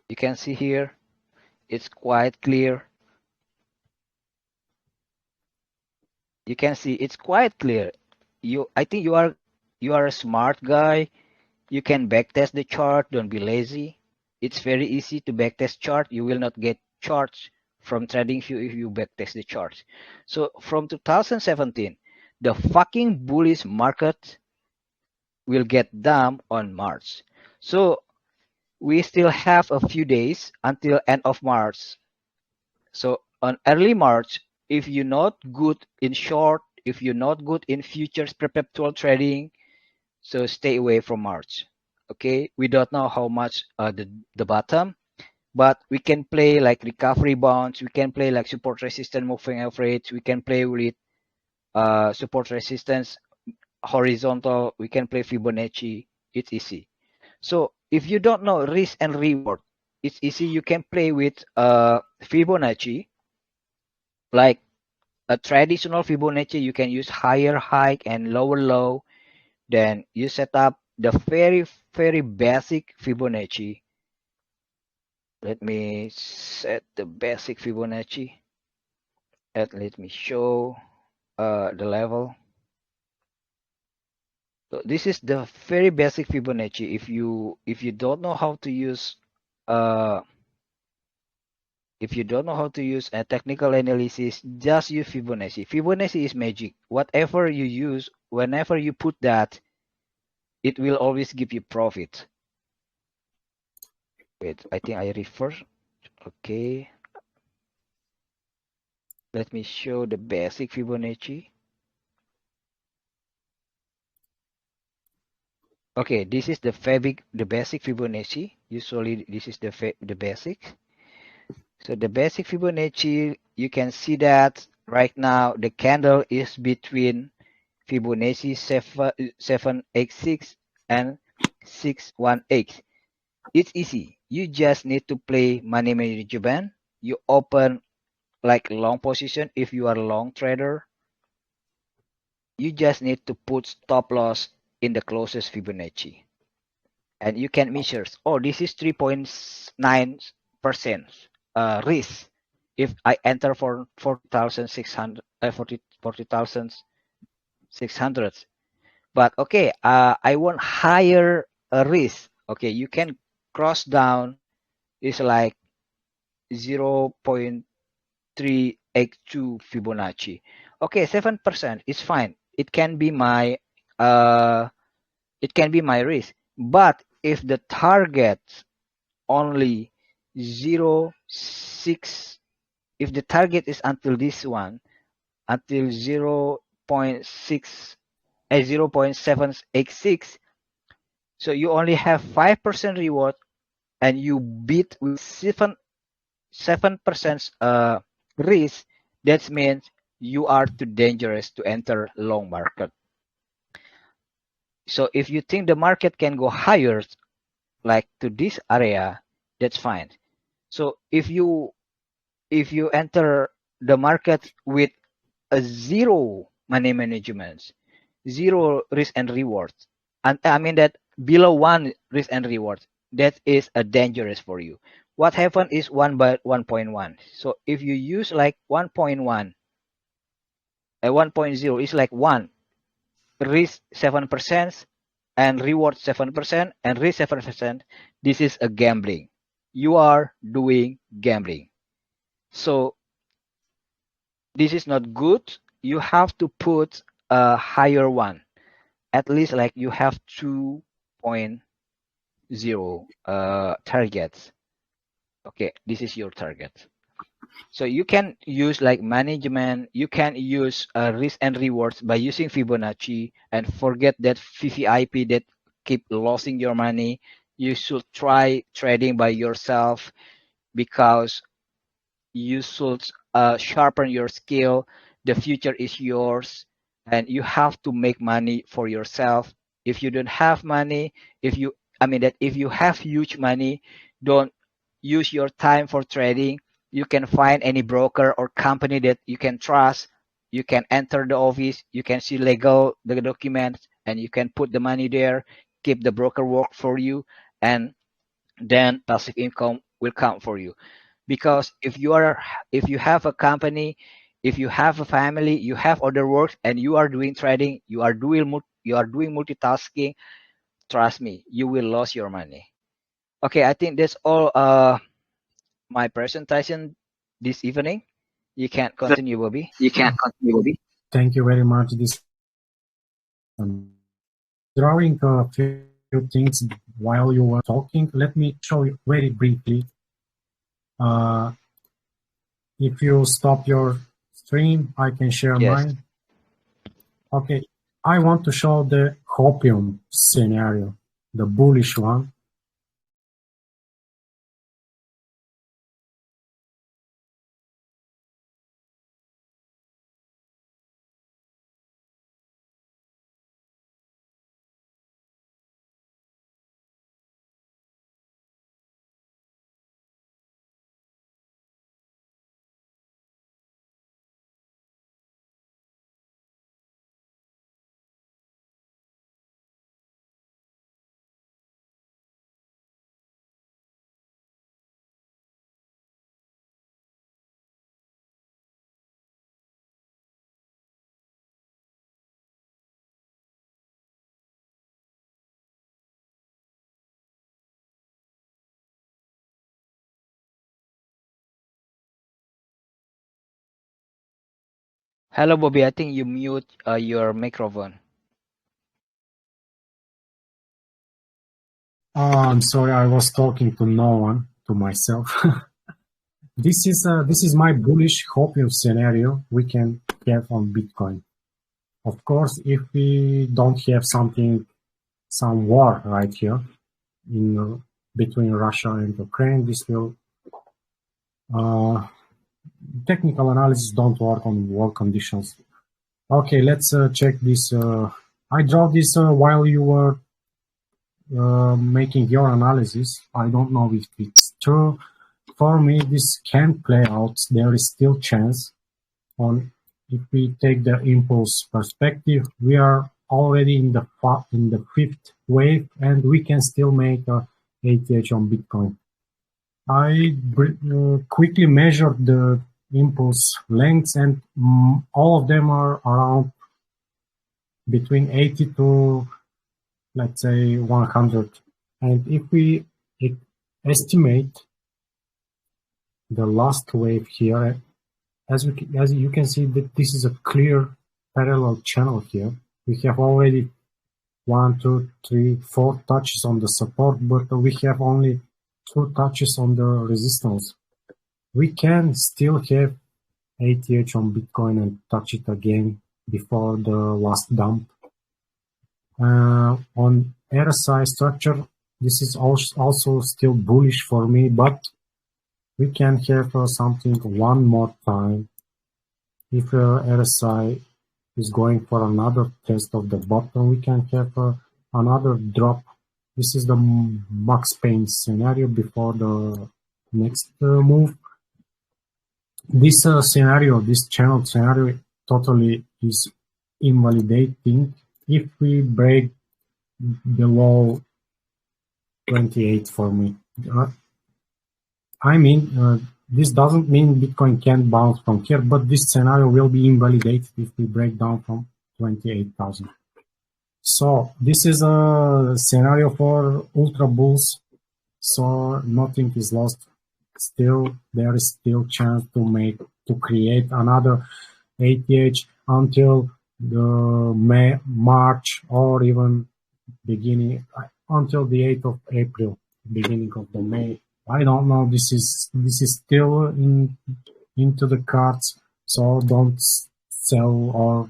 You can see here, it's quite clear. You can see it's quite clear. I think you are a smart guy. You can backtest the chart. Don't be lazy. It's very easy to backtest chart. You will not get charged from TradingView if you backtest the charts. So from 2017, the fucking bullish market will get down on March. So we still have a few days until end of March. So on early March, if you're not good in short, if you're not good in futures perpetual trading, so stay away from March. Okay, we don't know how much the bottom, but we can play like recovery bonds. We can play like support resistance moving average. We can play with support resistance horizontal. We can play Fibonacci. It's easy. So if you don't know risk and reward, it's easy. You can play with Fibonacci, like a traditional Fibonacci. You can use higher high and lower low. Then you set up the very basic Fibonacci. Let me set the basic Fibonacci. And let me show the level. So this is the very basic Fibonacci. If you don't know how to use a technical analysis, just use Fibonacci. Fibonacci is magic. Whatever you use, whenever you put that, it will always give you profit. Wait, I think I refer. Okay. Let me show the basic Fibonacci. Okay, this is the basic Fibonacci. Usually this is the basic. So the basic Fibonacci, you can see that right now the candle is between Fibonacci 786 and 618. It's easy. You just need to play money management. You open like long position if you are a long trader. You just need to put stop loss in the closest Fibonacci. And you can measure, oh, this is 3.9% risk if I enter for 40,600, 40,600. But okay, I want higher risk. Okay, you can cross down is like 0.382 Fibonacci. Okay, 7% is fine. It can be my risk. But if the target only 0.6, if the target is until this one, until 0.6, 0.786, so you only have 5% reward and you beat with 7% risk. That means you are too dangerous to enter long market. So if you think the market can go higher, like to this area, that's fine. So if you enter the market with a zero money management, zero risk and rewards, and I mean that below one risk and reward, that is a dangerous for you. What happened is 1 by 1.1. So if you use like 1.1, 1.0 is like 1, risk 7% and reward 7% and risk 7%. This is a gambling. You are doing gambling. So this is not good. You have to put a higher one. At least like you have 2.0 targets. Okay, this is your target. So you can use like management, you can use risk and rewards by using Fibonacci, and forget that VVIP that keep losing your money. You should try trading by yourself, because you should sharpen your skill. The future is yours and you have to make money for yourself. If you don't have money, if you have huge money, don't use your time for trading. You can find any broker or company that you can trust. You can enter the office, you can see legal the documents, and you can put the money there, keep the broker work for you, and then passive income will come for you. Because if you have a company, if you have a family, you have other work, and you are doing trading, you are doing multitasking, trust me, you will lose your money. Okay, I think that's all my presentation this evening. You can continue, Bobby. You can continue, Bobby. Thank you very much. This drawing a few things while you were talking. Let me show you very briefly. If you stop your stream, I can share mine. Okay, I want to show the hopium scenario, the bullish one. Hello, Bobby. I think you mute your microphone. I'm sorry, I was talking to no one, to myself. This is my bullish hopium scenario we can have on Bitcoin. Of course, if we don't have some war right here in between Russia and Ukraine, this will technical analysis don't work on war conditions. Okay, let's check this. I draw this while you were making your analysis. I don't know if it's true. For me, this can play out. There is still chance on if we take the impulse perspective. We are already in the fifth wave, and we can still make a ATH on Bitcoin. I quickly measured the impulse lengths, and all of them are around between 80 to, let's say, 100. And if we estimate the last wave here, as you can see that this is a clear parallel channel here. We have already 1, 2, 3, 4 touches on the support, but we have only 2 touches on the resistance. We can still have ATH on Bitcoin and touch it again before the last dump. On RSI structure, this is also still bullish for me, but we can have something one more time. If RSI is going for another test of the bottom, we can have another drop. This is the max pain scenario before the next move. This scenario, this channel scenario, totally is invalidating if we break below 28 for me. I mean, this doesn't mean Bitcoin can't bounce from here, but this scenario will be invalidated if we break down from 28,000. So this is a scenario for ultra bulls. So nothing is lost. Still, there is still chance to create another ATH until the March or even beginning until the 8th of April, beginning of the May. I don't know. This is still into the cards. So don't sell or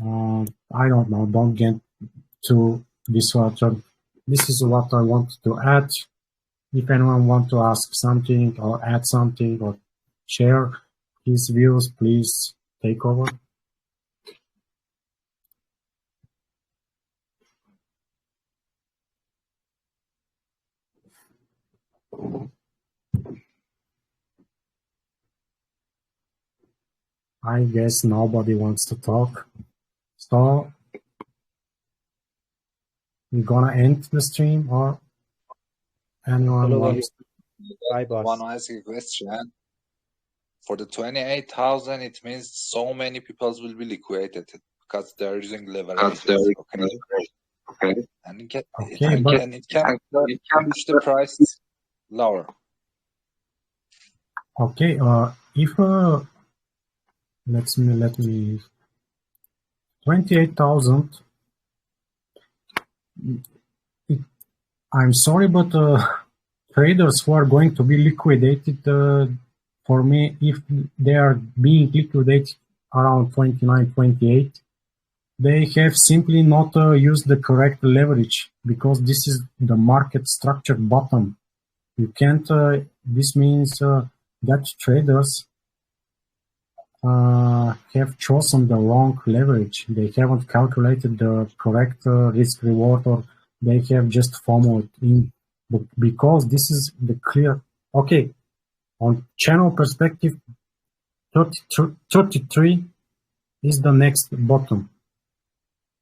I don't know. Don't get too disheartened. This is what I wanted to add. If anyone wants to ask something or add something or share his views, please take over. I guess nobody wants to talk. So we're gonna end the stream, or anyone Hello, wants? Hi, I boss. want to ask you a question. For the 28,000, it means so many people will be liquidated because they're using leverages. Okay. And it can, Okay, but and it can push the price lower. okay. If let me 28,000. I'm sorry, but traders who are going to be liquidated, for me, if they are being liquidated around 29, 28, they have simply not used the correct leverage, because this is the market structure bottom. You can't, this means that traders have chosen the wrong leverage. They haven't calculated the correct risk reward, or they have just FOMOed in. But because this is the clear, okay, on channel perspective, 33 is the next bottom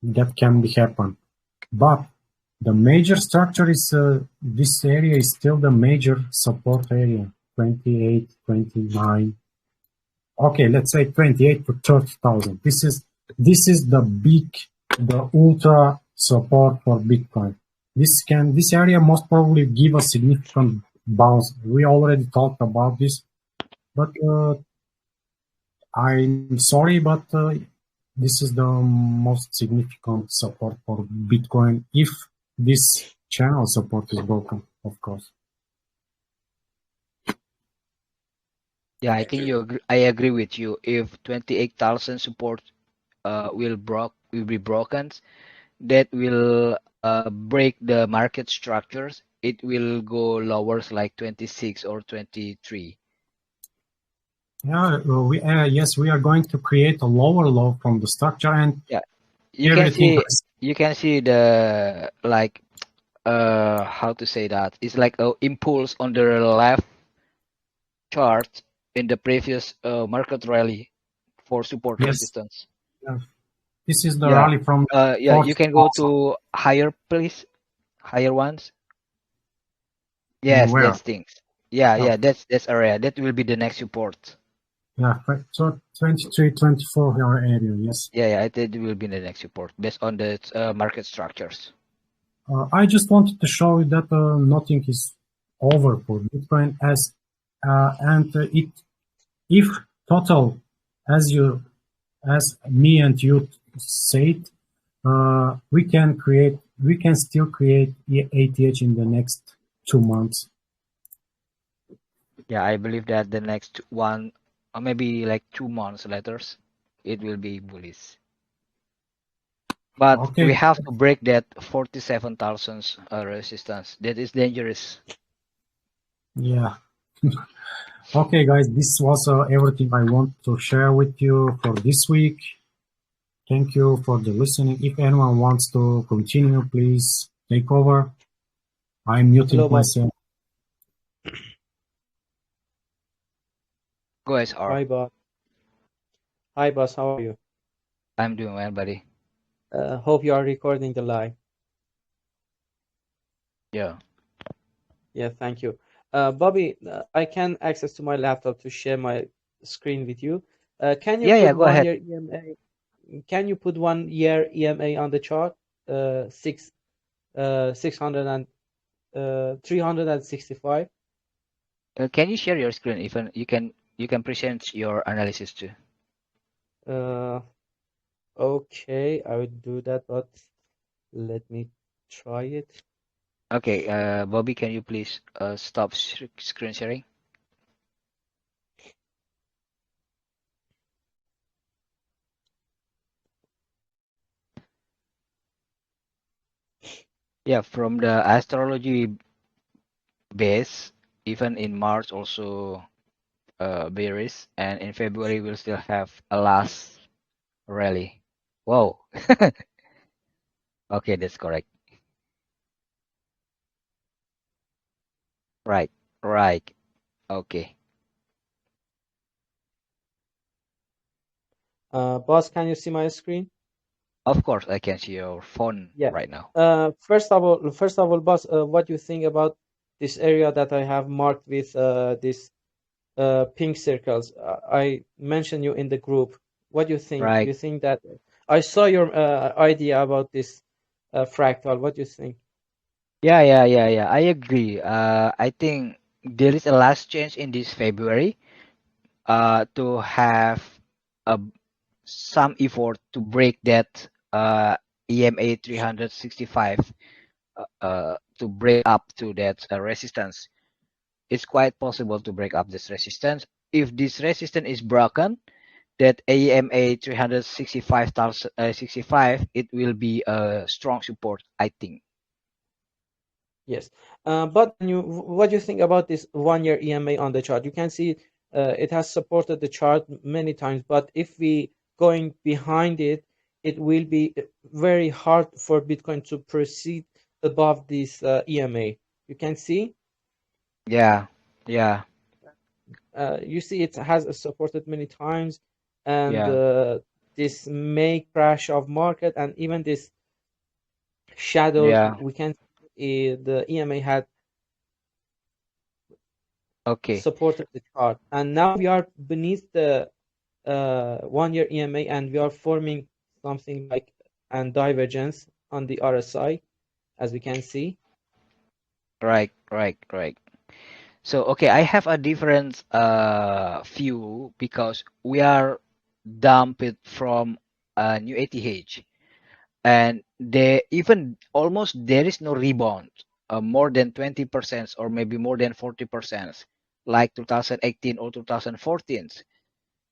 that can be happen. But the major structure is, this area is still the major support area, 28, 29. Okay, let's say 28 to 30,000. This is the big, the ultra support for Bitcoin. This area most probably give a significant bounce. We already talked about this, but I'm sorry, but this is the most significant support for Bitcoin if this channel support is broken, of course. Yeah, I think I agree with you. If 28,000 support will be broken, that will break the market structures. It will go lower like 26 or 23. Yeah, yes, we are going to create a lower low from the structure, and Yeah, you can see the like how to say that, it's like a impulse on the left chart in the previous market rally for support Yes. resistance. Yeah. This is the rally from yeah, you can go to higher, please, higher ones. Yes, where? that's things. Yeah, that's area that will be the next support. Yeah, so 23, 24 our area, yes. Yeah, I think it will be the next support based on the market structures. I just wanted to show you that nothing is over for Bitcoin, as and if total, as me and you said, we can still create ATH in the next 2 months. Yeah, I believe that the next one, or maybe like 2 months later, it will be bullish. But Okay. we have to break that 47,000 resistance. That is dangerous. Yeah. Okay, guys, this was everything I want to share with you for this week. Thank you for the listening. If anyone wants to continue, please take over. I'm muting myself. Go ahead, R. Hi, boss. Hi, boss. How are you? I'm doing well, buddy. Hope you are recording the live. Yeah. Yeah, thank you. Bobby, I can access to my laptop to share my screen with you. Can you put go ahead. year EMA? Can you put 1 year EMA on the chart? 600 and 365. Can you share your screen? Even you can present your analysis too. Okay, I will do that, but let me try it. Okay, Bobby, can you please stop screen sharing? Yeah, from the astrology base, even in March also bearish, and in February we'll still have a last rally. Whoa. Okay, that's correct. Right. Okay. Boss, can you see my screen? Of course, I can see your phone Yeah. right now. First of all, boss, what do you think about this area that I have marked with this pink circles? I mentioned you in the group. What do you think? Right. Do you think that I saw your idea about this fractal? What do you think? Yeah. I agree. I think there is a last change in this February. To have a some effort to break that EMA 365 to break up to that resistance. It's quite possible to break up this resistance. If this resistance is broken, that AMA 365,065, it will be a strong support, I think. Yes. But what do you think about this 1-year EMA on the chart? You can see it has supported the chart many times, but if we going behind it, it will be very hard for Bitcoin to proceed above this EMA. You can see, Yeah. you see it has supported many times, and Yeah. this May crash of market and even this shadow, Yeah. we can see the EMA had Okay. supported the chart, and now we are beneath the 1-year EMA, and we are forming something like an divergence on the RSI, as we can see. Right. So okay, I have a different view because we are dumped from new ATH, and they even almost there is no rebound, more than 20% or maybe more than 40%, like 2018 or 2014.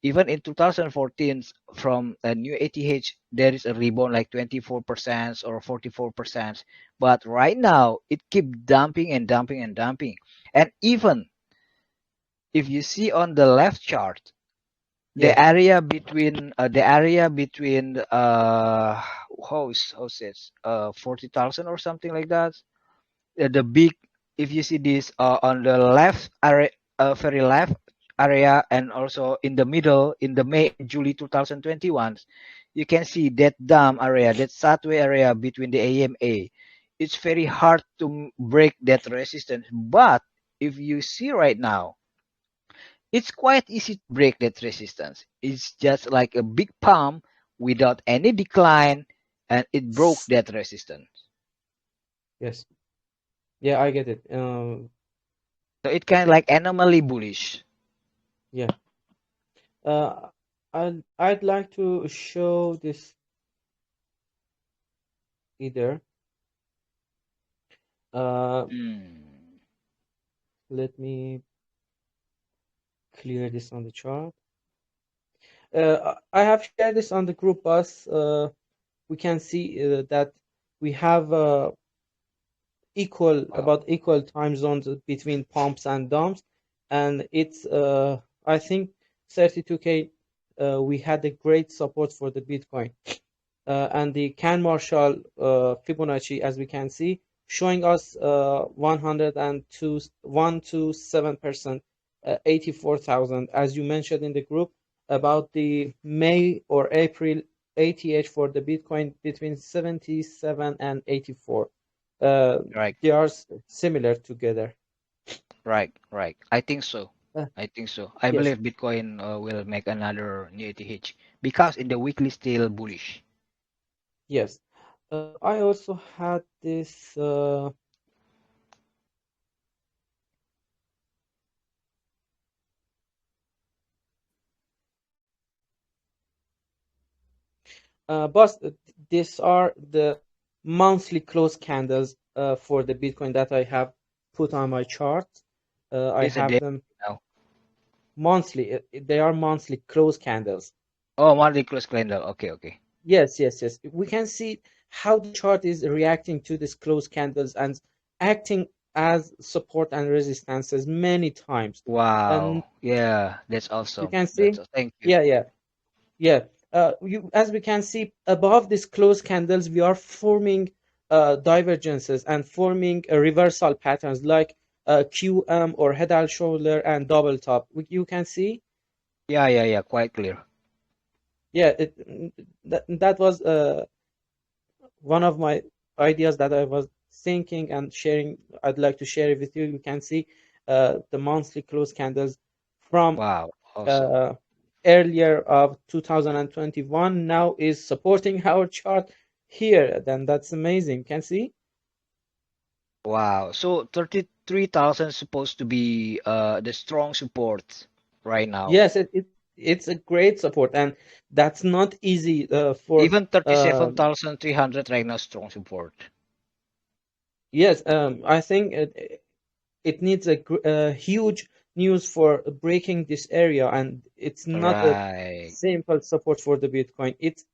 Even in 2014, from a new ATH, there is a rebound like 24% or 44%. But right now, it keep dumping and dumping and dumping. And even if you see on the left chart, the Yes, area between how's it 40,000 or something like that, the big, if you see this on the left area, very left area, and also in the middle, in the May and July 2021, you can see that dam area, that satway area between the AMA. It's very hard to break that resistance, but if you see right now, it's quite easy to break that resistance. It's just like a big pump without any decline, and it broke that resistance. yes, yeah, I get it. So it kind of like anomaly bullish. Yeah, uh, I'd like to show this either. Uh, Let me clear this on the chart. I have shared this on the group bus. We can see that we have about equal time zones between pumps and dumps, and it's I think 32K. We had a great support for the Bitcoin, and the Can Marshall Fibonacci, as we can see, showing us 107%, 84,000, as you mentioned in the group about the May or April ATH for the Bitcoin between 77 and 84. Right. They are similar together. Right. I think so. Uh, I yes, believe Bitcoin will make another new ATH because in the weekly still bullish. yes. I also had this. But these are the monthly close candles for the Bitcoin that I have put on my chart. I It's a have day them now. monthly. They are monthly close candles. Oh, monthly close candle. Okay. Yes. We can see how the chart is reacting to these close candles and acting as support and resistances many times. And Wow. Yeah, that's you awesome. can see, Thank you. yeah. As we can see above these closed candles, we are forming divergences and forming reversal patterns like QM or head and shoulder and double top. You can see, Yeah. Quite clear. Yeah, that was one of my ideas that I was thinking and sharing. I'd like to share it with you. You can see the monthly close candles from Wow, awesome. earlier of 2021 now is supporting our chart here. Then that's amazing. Can see? Wow. So 33,000 is supposed to be the strong support right now. Yes, it's a great support, and that's not easy for Even 37,300 right now strong support. yes. I think it needs a huge news for breaking this area, and it's not a Right. simple support for the Bitcoin. It's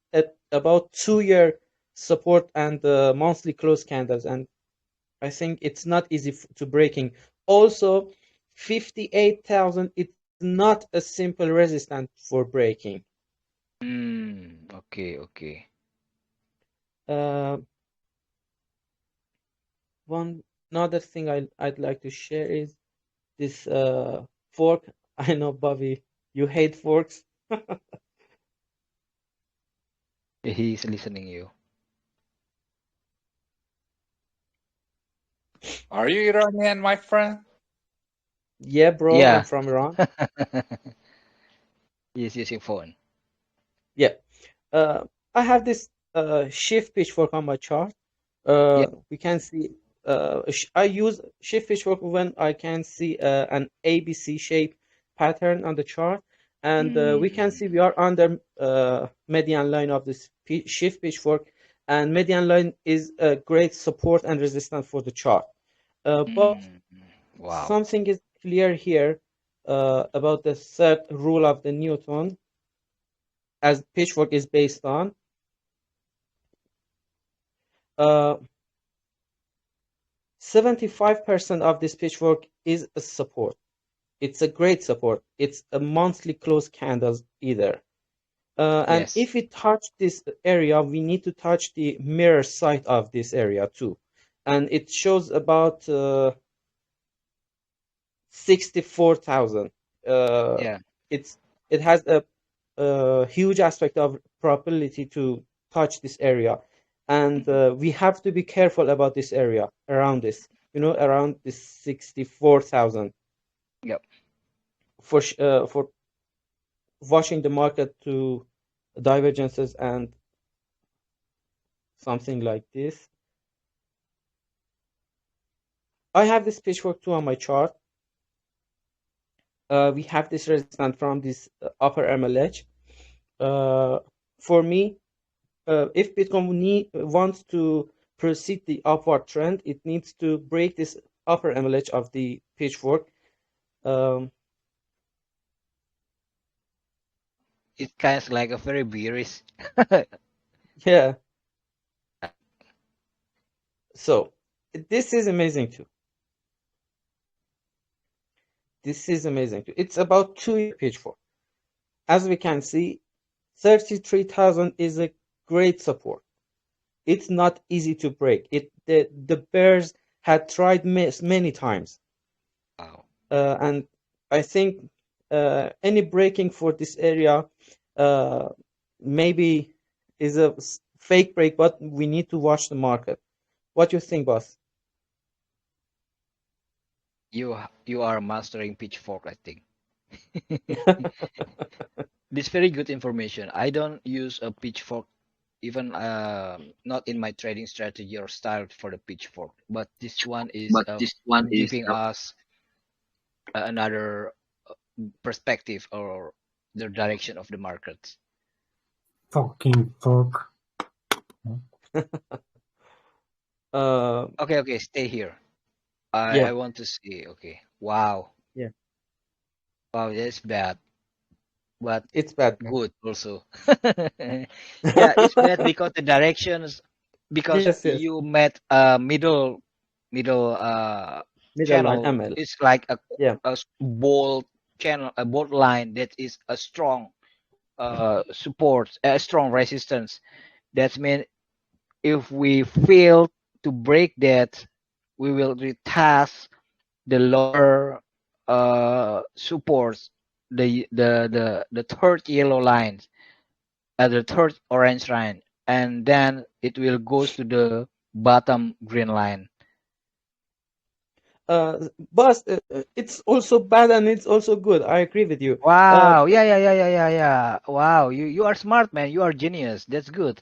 about 2 year support and monthly close candles, and I think it's not easy to breaking. Also, 58,000. It's not a simple resistance for breaking. Okay, okay. Uh, one another thing I'd like to share is this fork. I know, Bobby, you hate forks. He's listening you. Are you Iranian, my friend? Yeah, bro, I'm Yeah. from Iran. He's using phone. Yeah. Uh, I have this shift pitchfork on my chart. Yeah. We can see I use shift pitchfork when I can see an ABC shape pattern on the chart, and we can see we Mm, are under median line of this shift pitchfork, and median line is a great support and resistance for the chart. But mm, wow. something is clear here about the third rule of the Newton, as pitchfork is based on. Uh, 75% of this pitchfork is a support. It's a great support. It's a monthly close candles either. And Yes. if we touch this area, we need to touch the mirror side of this area too. And it shows about 64,000. Uh, Yeah. it has a huge aspect of probability to touch this area, and Mhm. we have to be careful about this area around this. Around this 64,000 Yep. for watching the market to divergences and something like this. I have this pitchfork too on my chart. We have this resistance from this upper MLH. For me, if Bitcoin wants to proceed the upward trend, it needs to break this upper MLH of the pitchfork. Um, It's kind of like a very bearish. yeah, so this is amazing too. This is amazing too. It's about 2 year pitchfork. As we can see, 33,000 is a great support. It's not easy to break. The bears had tried many times, Wow. and I think any breaking for this area uh, maybe is a fake break, but we need to watch the market. What do you think, boss? You are mastering Pitchfork, I think. This very good information. I don't use a Pitchfork even not in my trading strategy or style for the Pitchfork, but this one is giving us another perspective or the direction of the markets. Fucking fork. Okay, okay, stay here. I Yeah, want to see. Okay, wow, yeah, wow, that's bad, but it's bad, man. good also. Yeah, it's bad because the directions, because Yes, yes. you met a middle Middle line channel. ML. It's like Yeah, bold channel, a bold line that is a strong support, a strong resistance. That means if we fail to break that, we will retest the lower supports, the third yellow lines. the third orange line, and then it will goes to the bottom green line. But it's also bad and it's also good. I agree with you. Wow. Yeah. Wow. You are smart, man. You are genius. That's good.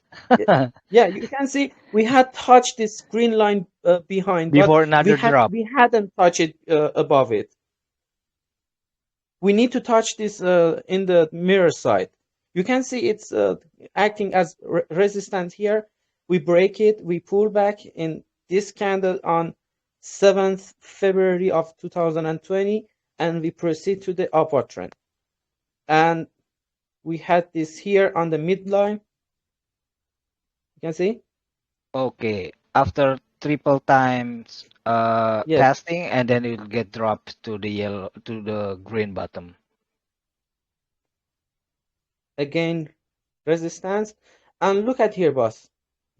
Yeah, you can see we had touched this green line behind, but Before another drop. we hadn't touched it above it. We need to touch this in the mirror side. You can see it's acting as resistance here. We break it, we pull back in this candle on 7th February of 2020, and we proceed to the upward trend. And we had this here on the midline. You can see? Okay. After triple times Yes. testing, and then it will get dropped to the yellow, to the green bottom. Again, resistance. And look at here, boss.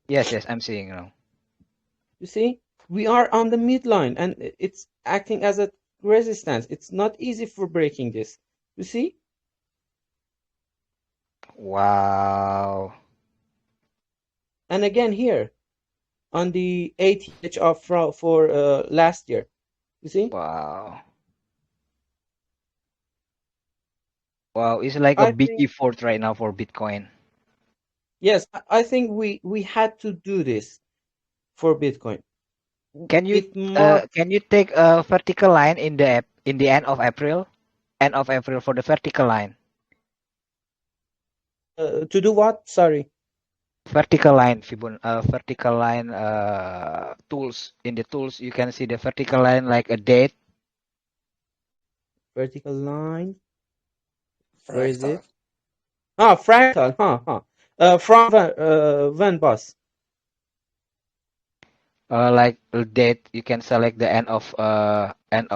Yes, I'm seeing now. You see, we are on the midline and it's acting as a resistance. It's not easy for breaking this. You see? Wow. And again here on the ATH of for last year. You see? Wow. Wow, it's like a big effort right now for Bitcoin. Yes, I think we had to do this for Bitcoin. Can you take a vertical line in the end of April? End of April for the vertical line. To do what? Sorry. Vertical line, vertical line tools. In the tools, you can see the vertical line like a date. Vertical line. Fractal. Where is it? Ah, fractal. From when, boss? Like a date, you can select the end of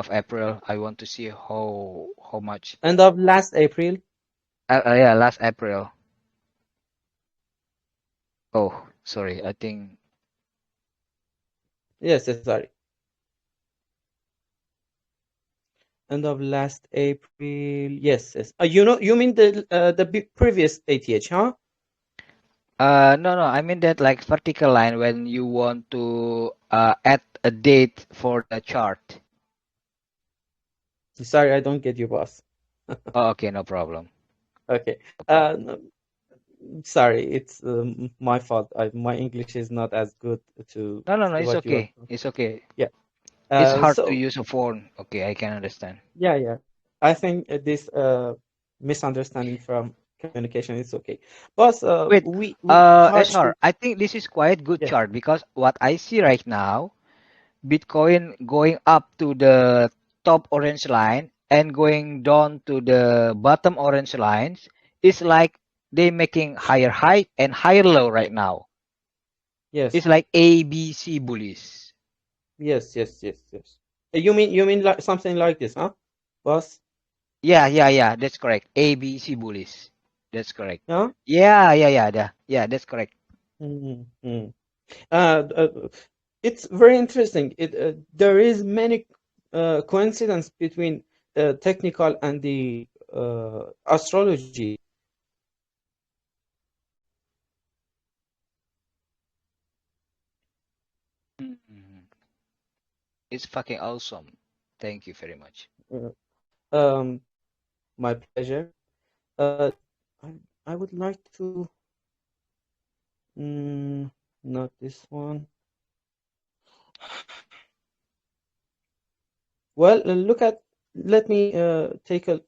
April. I want to see how much. End of last April. Yeah, last April. Oh, sorry. I think. Yes, sorry. End of last April. Yes. You mean the previous ATH, huh? No. I mean that like vertical line when you want to add a date for the chart. Sorry, I don't get you, boss. Oh, okay, no problem. Okay. No, sorry, it's my fault. My English is not as good to. No. It's okay. It's okay. Yeah. It's hard to use a phone. Okay, I can understand. Yeah. I think this misunderstanding from communication is okay. But wait, we SR, I think this is quite good chart because what I see right now, Bitcoin going up to the top orange line and going down to the bottom orange lines is like they making higher high and higher low right now. Yes. It's like ABC bullish. Yes. You mean like something like this, huh, boss? Yeah. That's correct. ABC bullish. That's correct. Yeah. Yeah. That's correct. Mm-hmm. It's very interesting. There is many coincidence between technical and the astrology. It's fucking awesome. Thank you very much. My pleasure. I would like to not this one. Well, let me take a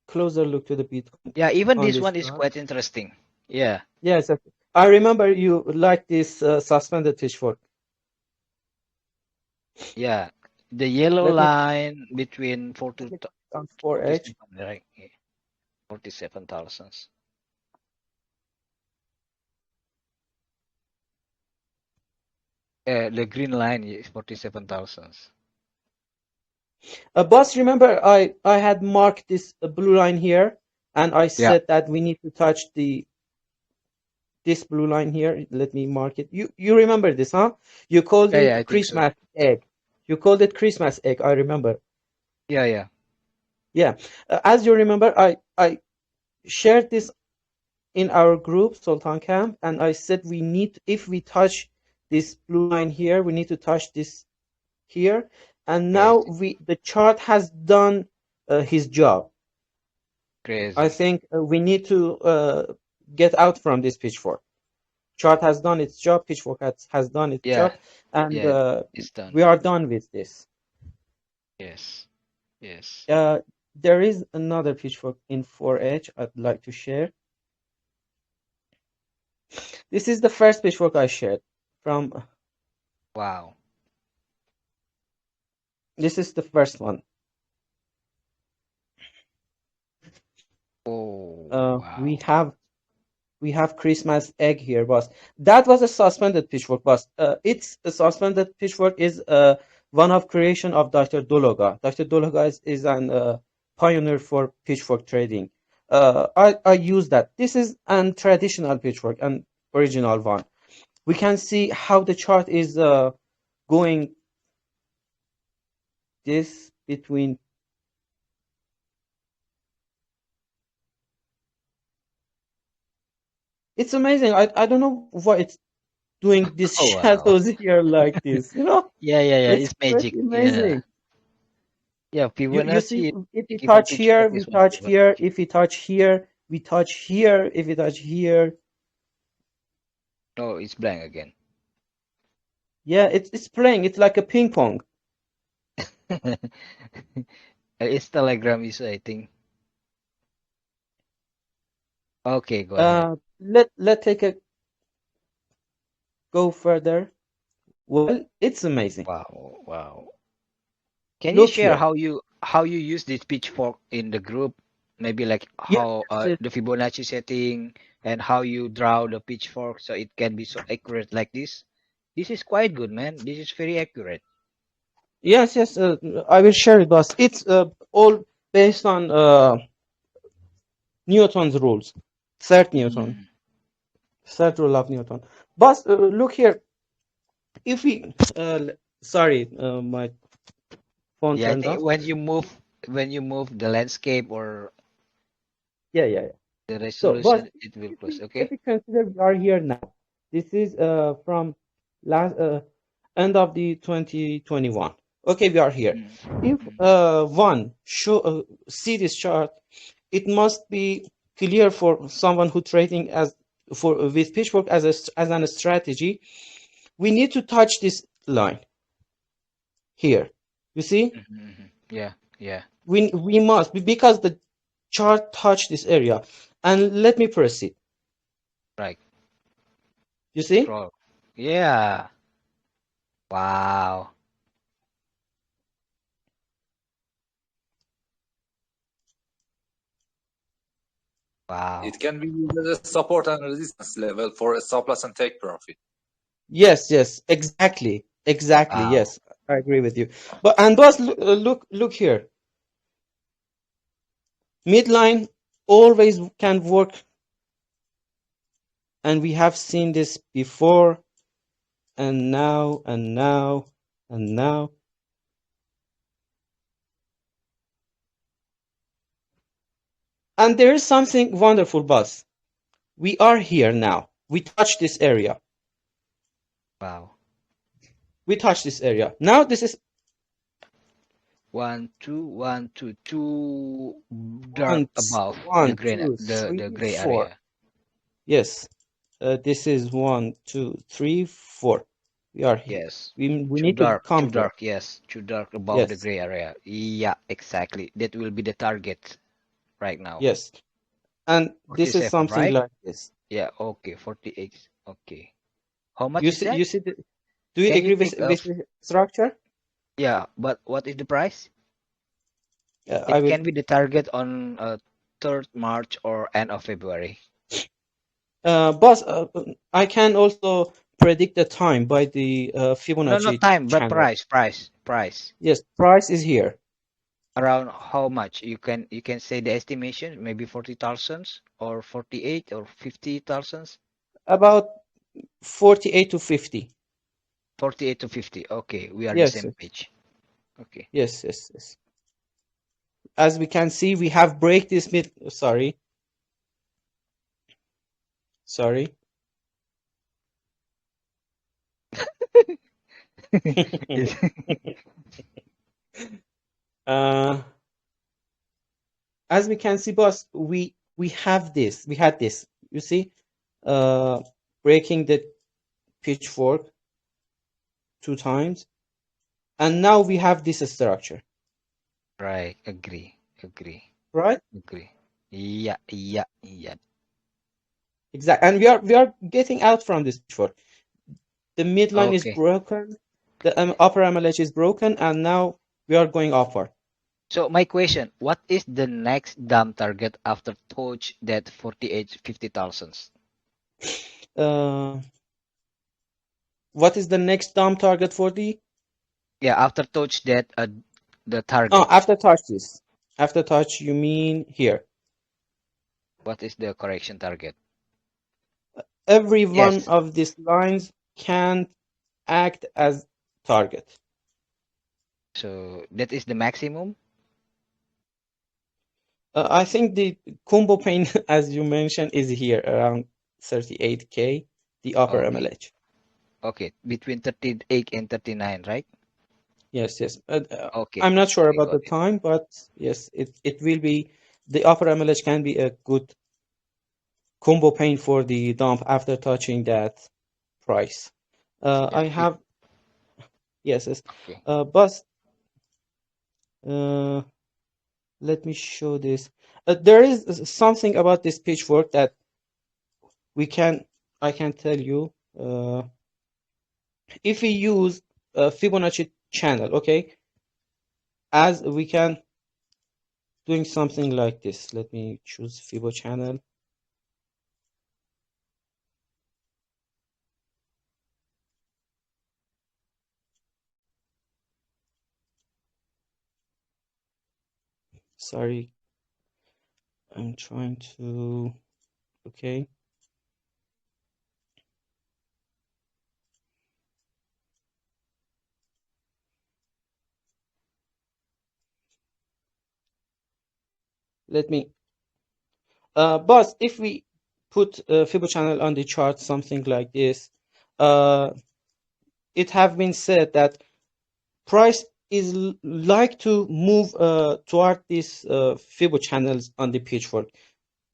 closer look to the Bitcoin. Yeah, even this one is quite interesting. Yeah. Yes, I remember you like this suspended pitchfork. Yeah, the yellow line between 4H. 47,000. The green line is 47,000. Boss, remember I had marked this blue line here, and I said that we need to touch this blue line here. Let me mark it. You remember this, huh? You called it Christmas egg. You called it Christmas egg. I remember. Yeah. As you remember, I shared this in our group, Sultan Camp, and I said we need, if we touch this blue line here, we need to touch this here, and now the chart has done his job. Crazy. I think we need to get out from this Pitchfork. Chart has done its job. Pitchfork has done its job, and it's done. we are done with this. Yes. Yes. There is another Pitchfork in 4H I'd like to share. This is the first Pitchfork I shared from. Wow. This is the first one. Oh, wow. We have Christmas egg here, boss. That was a suspended Pitchfork, boss. It's a suspended Pitchfork is one of creation of Dr. Dologa. Dr. Dologa is an pioneer for Pitchfork trading. I use that. This is an traditional Pitchfork, an original one. We can see how the chart is going this between. It's amazing. I don't know why it's doing these shadows here like this, you know? Yeah. It's magic. Amazing. Yeah, You see, if we touch here, we touch here. If we touch here, we touch here. If we touch here. Oh, it's blank again. Yeah, it's playing. It's like a ping pong. It's Telegram is, I think. Okay, go ahead. Let's take a go further. Well, it's amazing. Wow. Can you share how you use this Pitchfork in the group? Maybe like how the Fibonacci setting and how you draw the Pitchfork so it can be so accurate like this. This is quite good, man. This is very accurate. Yes. I will share it, boss. It's all based on Newton's rules. Third Newton. Third rule of Newton. Boss, look here. If we sorry, my phone turned off. When you move the landscape or the resolution, so, boss, it will close. Okay. If we consider we are here now, this is from last end of the 2021. Okay, we are here. If one see this chart, it must be clear for someone who trading with Pitchfork as a strategy. We need to touch this line here. You see? Yeah. We must, because the chart touch this area. And let me proceed. Right. You see? Yeah. Wow. It can be used as a support and resistance level for a stop loss and take profit. Yes, exactly. Wow. Yes, I agree with you. But look here. Midline always can work, and we have seen this before, and now. And there is something wonderful, boss. We are here now. We touch this area. Wow. We touch this area. Now this is 1, 2, 1, 2, 2 dark above the gray area. Yes. This is 1, 2, 3, 4. We are here. Yes. We need to come too dark. Yes, too dark above the gray area. Yeah, exactly. That will be the target right now. Yes. And this is something like this. Yeah. Okay. 48. Okay. How much is that? You see? Do you agree with the structure? Yeah, but what is the price? It can be the target on 3rd March or end of February. Boss, I can also predict the time by the Fibonacci. No, not time, but price. Yes, price is here. Around how much? You can say the estimation, maybe 40,000 or 48 or 50,000. About 48 to 50. 48 to 50. Okay, we are the same page. Okay. Yes. As we can see, we have break this mid. Sorry. Sorry. uh, as we can see, boss, we had this. You see, breaking the pitchfork 2 times, and now we have this structure. Right. Agree. Right? Yeah. Exactly. And we are getting out from this pitchfork. The midline is Okay. broken. The upper MLH is broken, and now we are going upward. So my question, what is the next dump target after touch that 48,50,000? What is the next dump target for the? Yeah, after touch that the target. Oh, after touch this. After touch, you mean here? What is the correction target? Every one Yes. of these lines can act as target. So that is the maximum. I think the combo pain, as you mentioned, is here around 38K, the upper Okay. MLH. Okay, between 38 and 39, right? Yes. Okay. I'm not sure Okay, about got the it. time, but yes, it will be, the upper MLH can be a good combo pain for the dump after touching that price. Yeah, I have, yes. Okay. But let me show this. There is something about this pitchfork that I can tell you. If we use a Fibonacci channel, okay, as we can doing something like this. Let me choose Fibo channel. Sorry, I'm trying to, okay. Let me, but if we put Fibo channel on the chart, something like this, it have been said that price is like to move toward these Fibo channels on the pitchfork,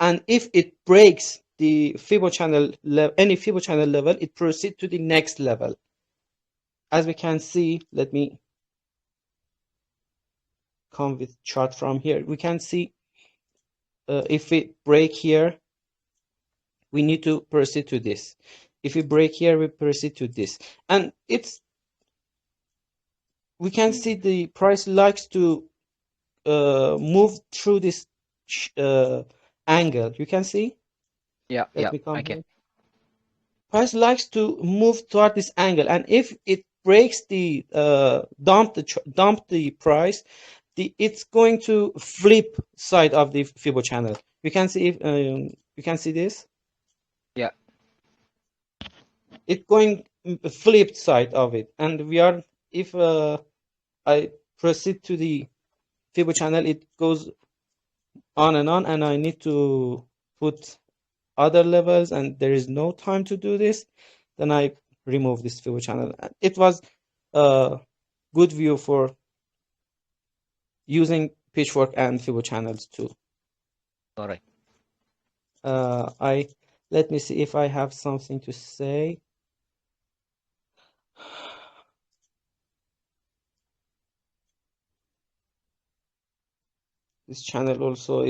and if it breaks the Fibo channel any Fibo channel level, it proceeds to the next level. As we can see, let me come with chart from here. We can see if we break here, we need to proceed to this. If we break here, we proceed to this, and we can see the price likes to move through this angle. You can see. Yeah, Let me come I can. here. Price likes to move toward this angle, and if it breaks the dump the price, it's going to flip side of the Fibo channel. You can see if you can see this. Yeah. It's going flipped side of it, and we are, if I proceed to the Fibo channel, it goes on, and I need to put other levels, and there is no time to do this. Then I remove this Fibo channel. It was a good view for using Pitchfork and Fibo channels too. All right. I let me see if I have something to say. This channel also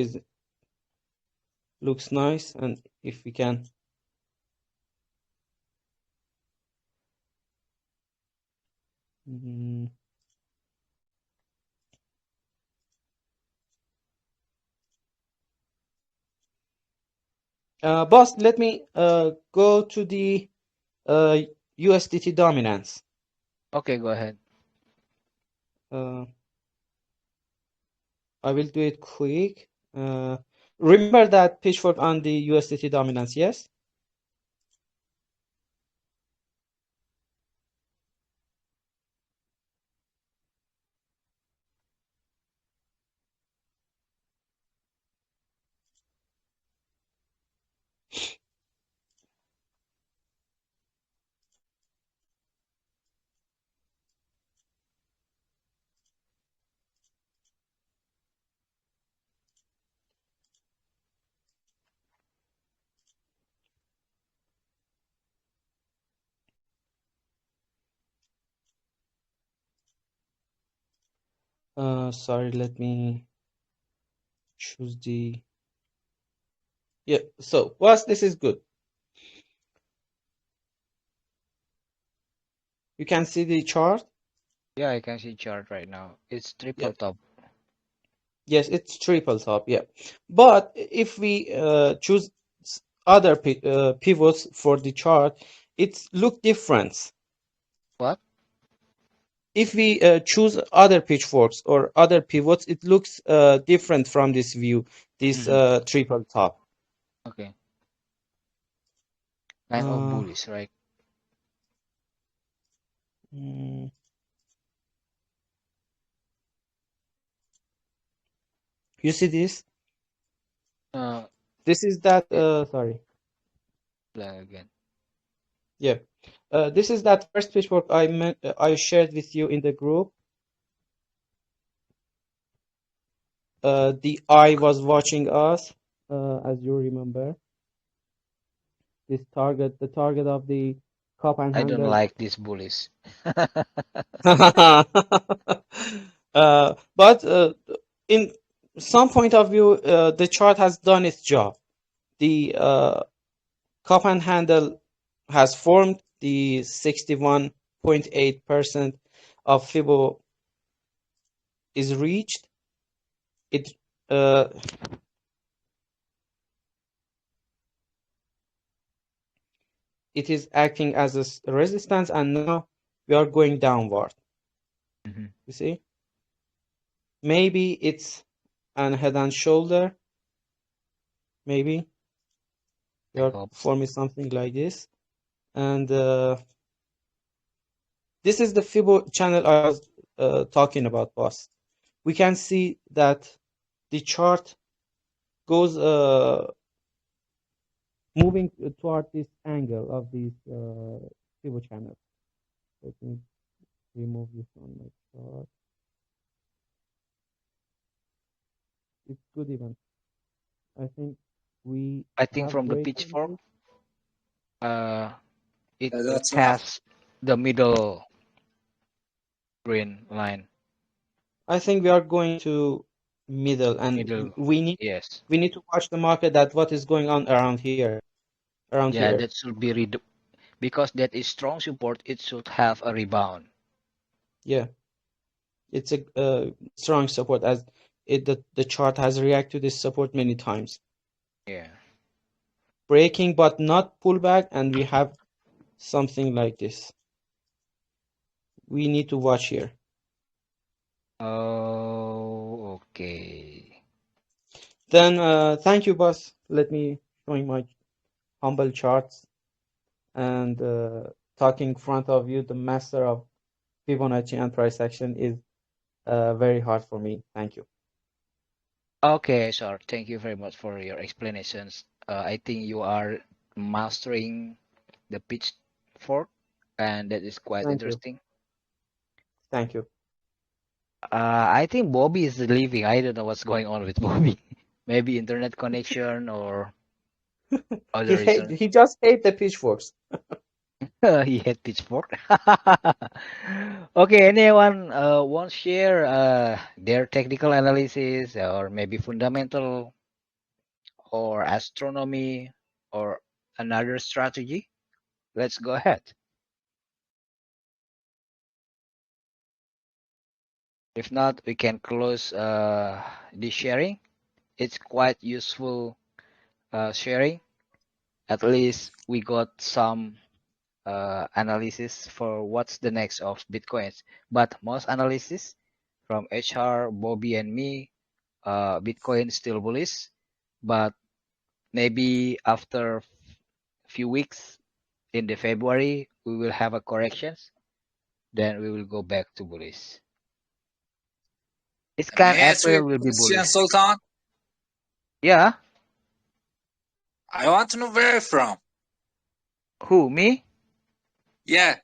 looks nice, and if we can boss, let me go to the USDT dominance. Okay, go ahead. I will do it quick. Remember that Pitchfork on the USDT dominance, yes? Sorry, let me choose the. Yeah, so boss, this is good. You can see the chart. Yeah, I can see chart right now. It's triple top. Yes, it's triple top. Yeah, but if we choose other pivots for the chart, it look different. What? If we choose other pitchforks or other pivots, it looks different from this view, this triple top. Okay. Kind of bullish, right? You see this? Uh, This is that. Sorry. Again. Yeah. This is that first pitchfork I shared with you in the group. The eye was watching us, as you remember. This target, the target of the cup and I don't handle. like this bullish. But in some point of view, the chart has done its job. The cup and handle has formed. The 61.8% of Fibo is reached. It it is acting as a resistance, and now we are going downward. You see, maybe it's an head and shoulder. Maybe we are forming something like this, and this is the Fibo channel I was talking about, boss. We can see that the chart goes moving toward this angle of this Fibo channel. Let me remove this on my chart. It's good even. I think from the pitchfork, it has the middle green line. I think we are going to middle, and we need to watch the market, that what is going on around here. Yeah, that should be because that is strong support. It should have a rebound. Yeah, it's a strong support, as the chart has reacted to this support many times. Yeah. Breaking but not pullback, and we have something like this. We need to watch here. Oh, okay. Then thank you, boss. Let me showing my humble charts and talking in front of you, the master of Fibonacci and price action, is very hard for me. Thank you. Okay, sir. Thank you very much for your explanations. I think you are mastering the pitchfork, and that is quite interesting. Thank you. I think Bobby is leaving. I don't know what's going on with Bobby. Maybe internet connection or other reason. He just hates the pitchforks. He had pitchfork. Okay, anyone want to share their technical analysis or maybe fundamental or astronomy or another strategy? Let's go ahead. If not, we can close this sharing. It's quite useful sharing. At least we got some analysis for what's the next of Bitcoins. But most analysis from HR, Bobby, and me, Bitcoin still bullish. But maybe after a few weeks in the February, we will have a corrections. Then we will go back to bullish. This kind April will be bullish. Sultan? Yeah. I want to know where you're from. Who, me? Yeah.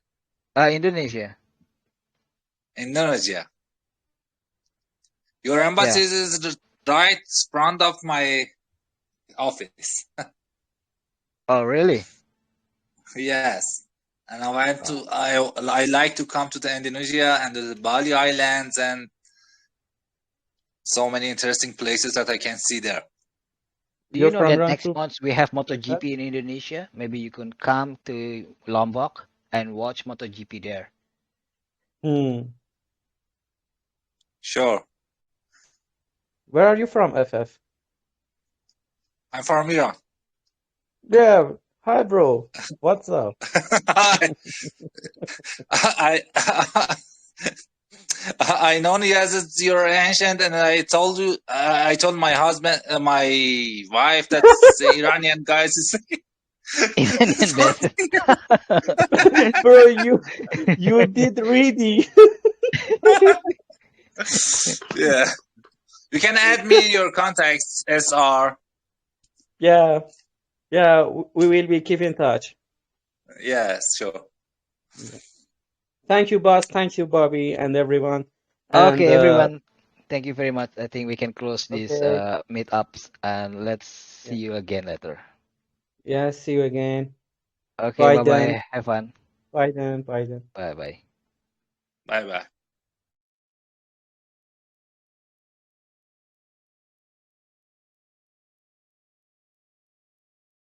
Indonesia. Indonesia. Your embassy is right front of my office. Oh, really? Yes. And I went to I like to come to the Indonesia and the Bali Islands, and So many interesting places that I can see there. Do You're you know from that round next two? month we have MotoGP in Indonesia? Maybe you can come to Lombok and watch MotoGP there. Sure. Where are you from, FF? I'm from Iran. Yeah. Hi, bro. What's up? I I know you as your ancient, and I told you, I told my husband, my wife, that the Iranian guys is Even better. Bro, you did ready. yeah. You can add me in your contacts, SR. Yeah. Yeah, we will be keep in touch. Yes, sure. Thank you, boss. Thank you, Bobby, and everyone. And Okay, everyone. Thank you very much. I think we can close these okay. meetups and let's see Yeah. you again later. Yeah, see you again. Okay, Bye bye then. bye. Have fun. Bye then. Bye then. Bye bye. Bye bye.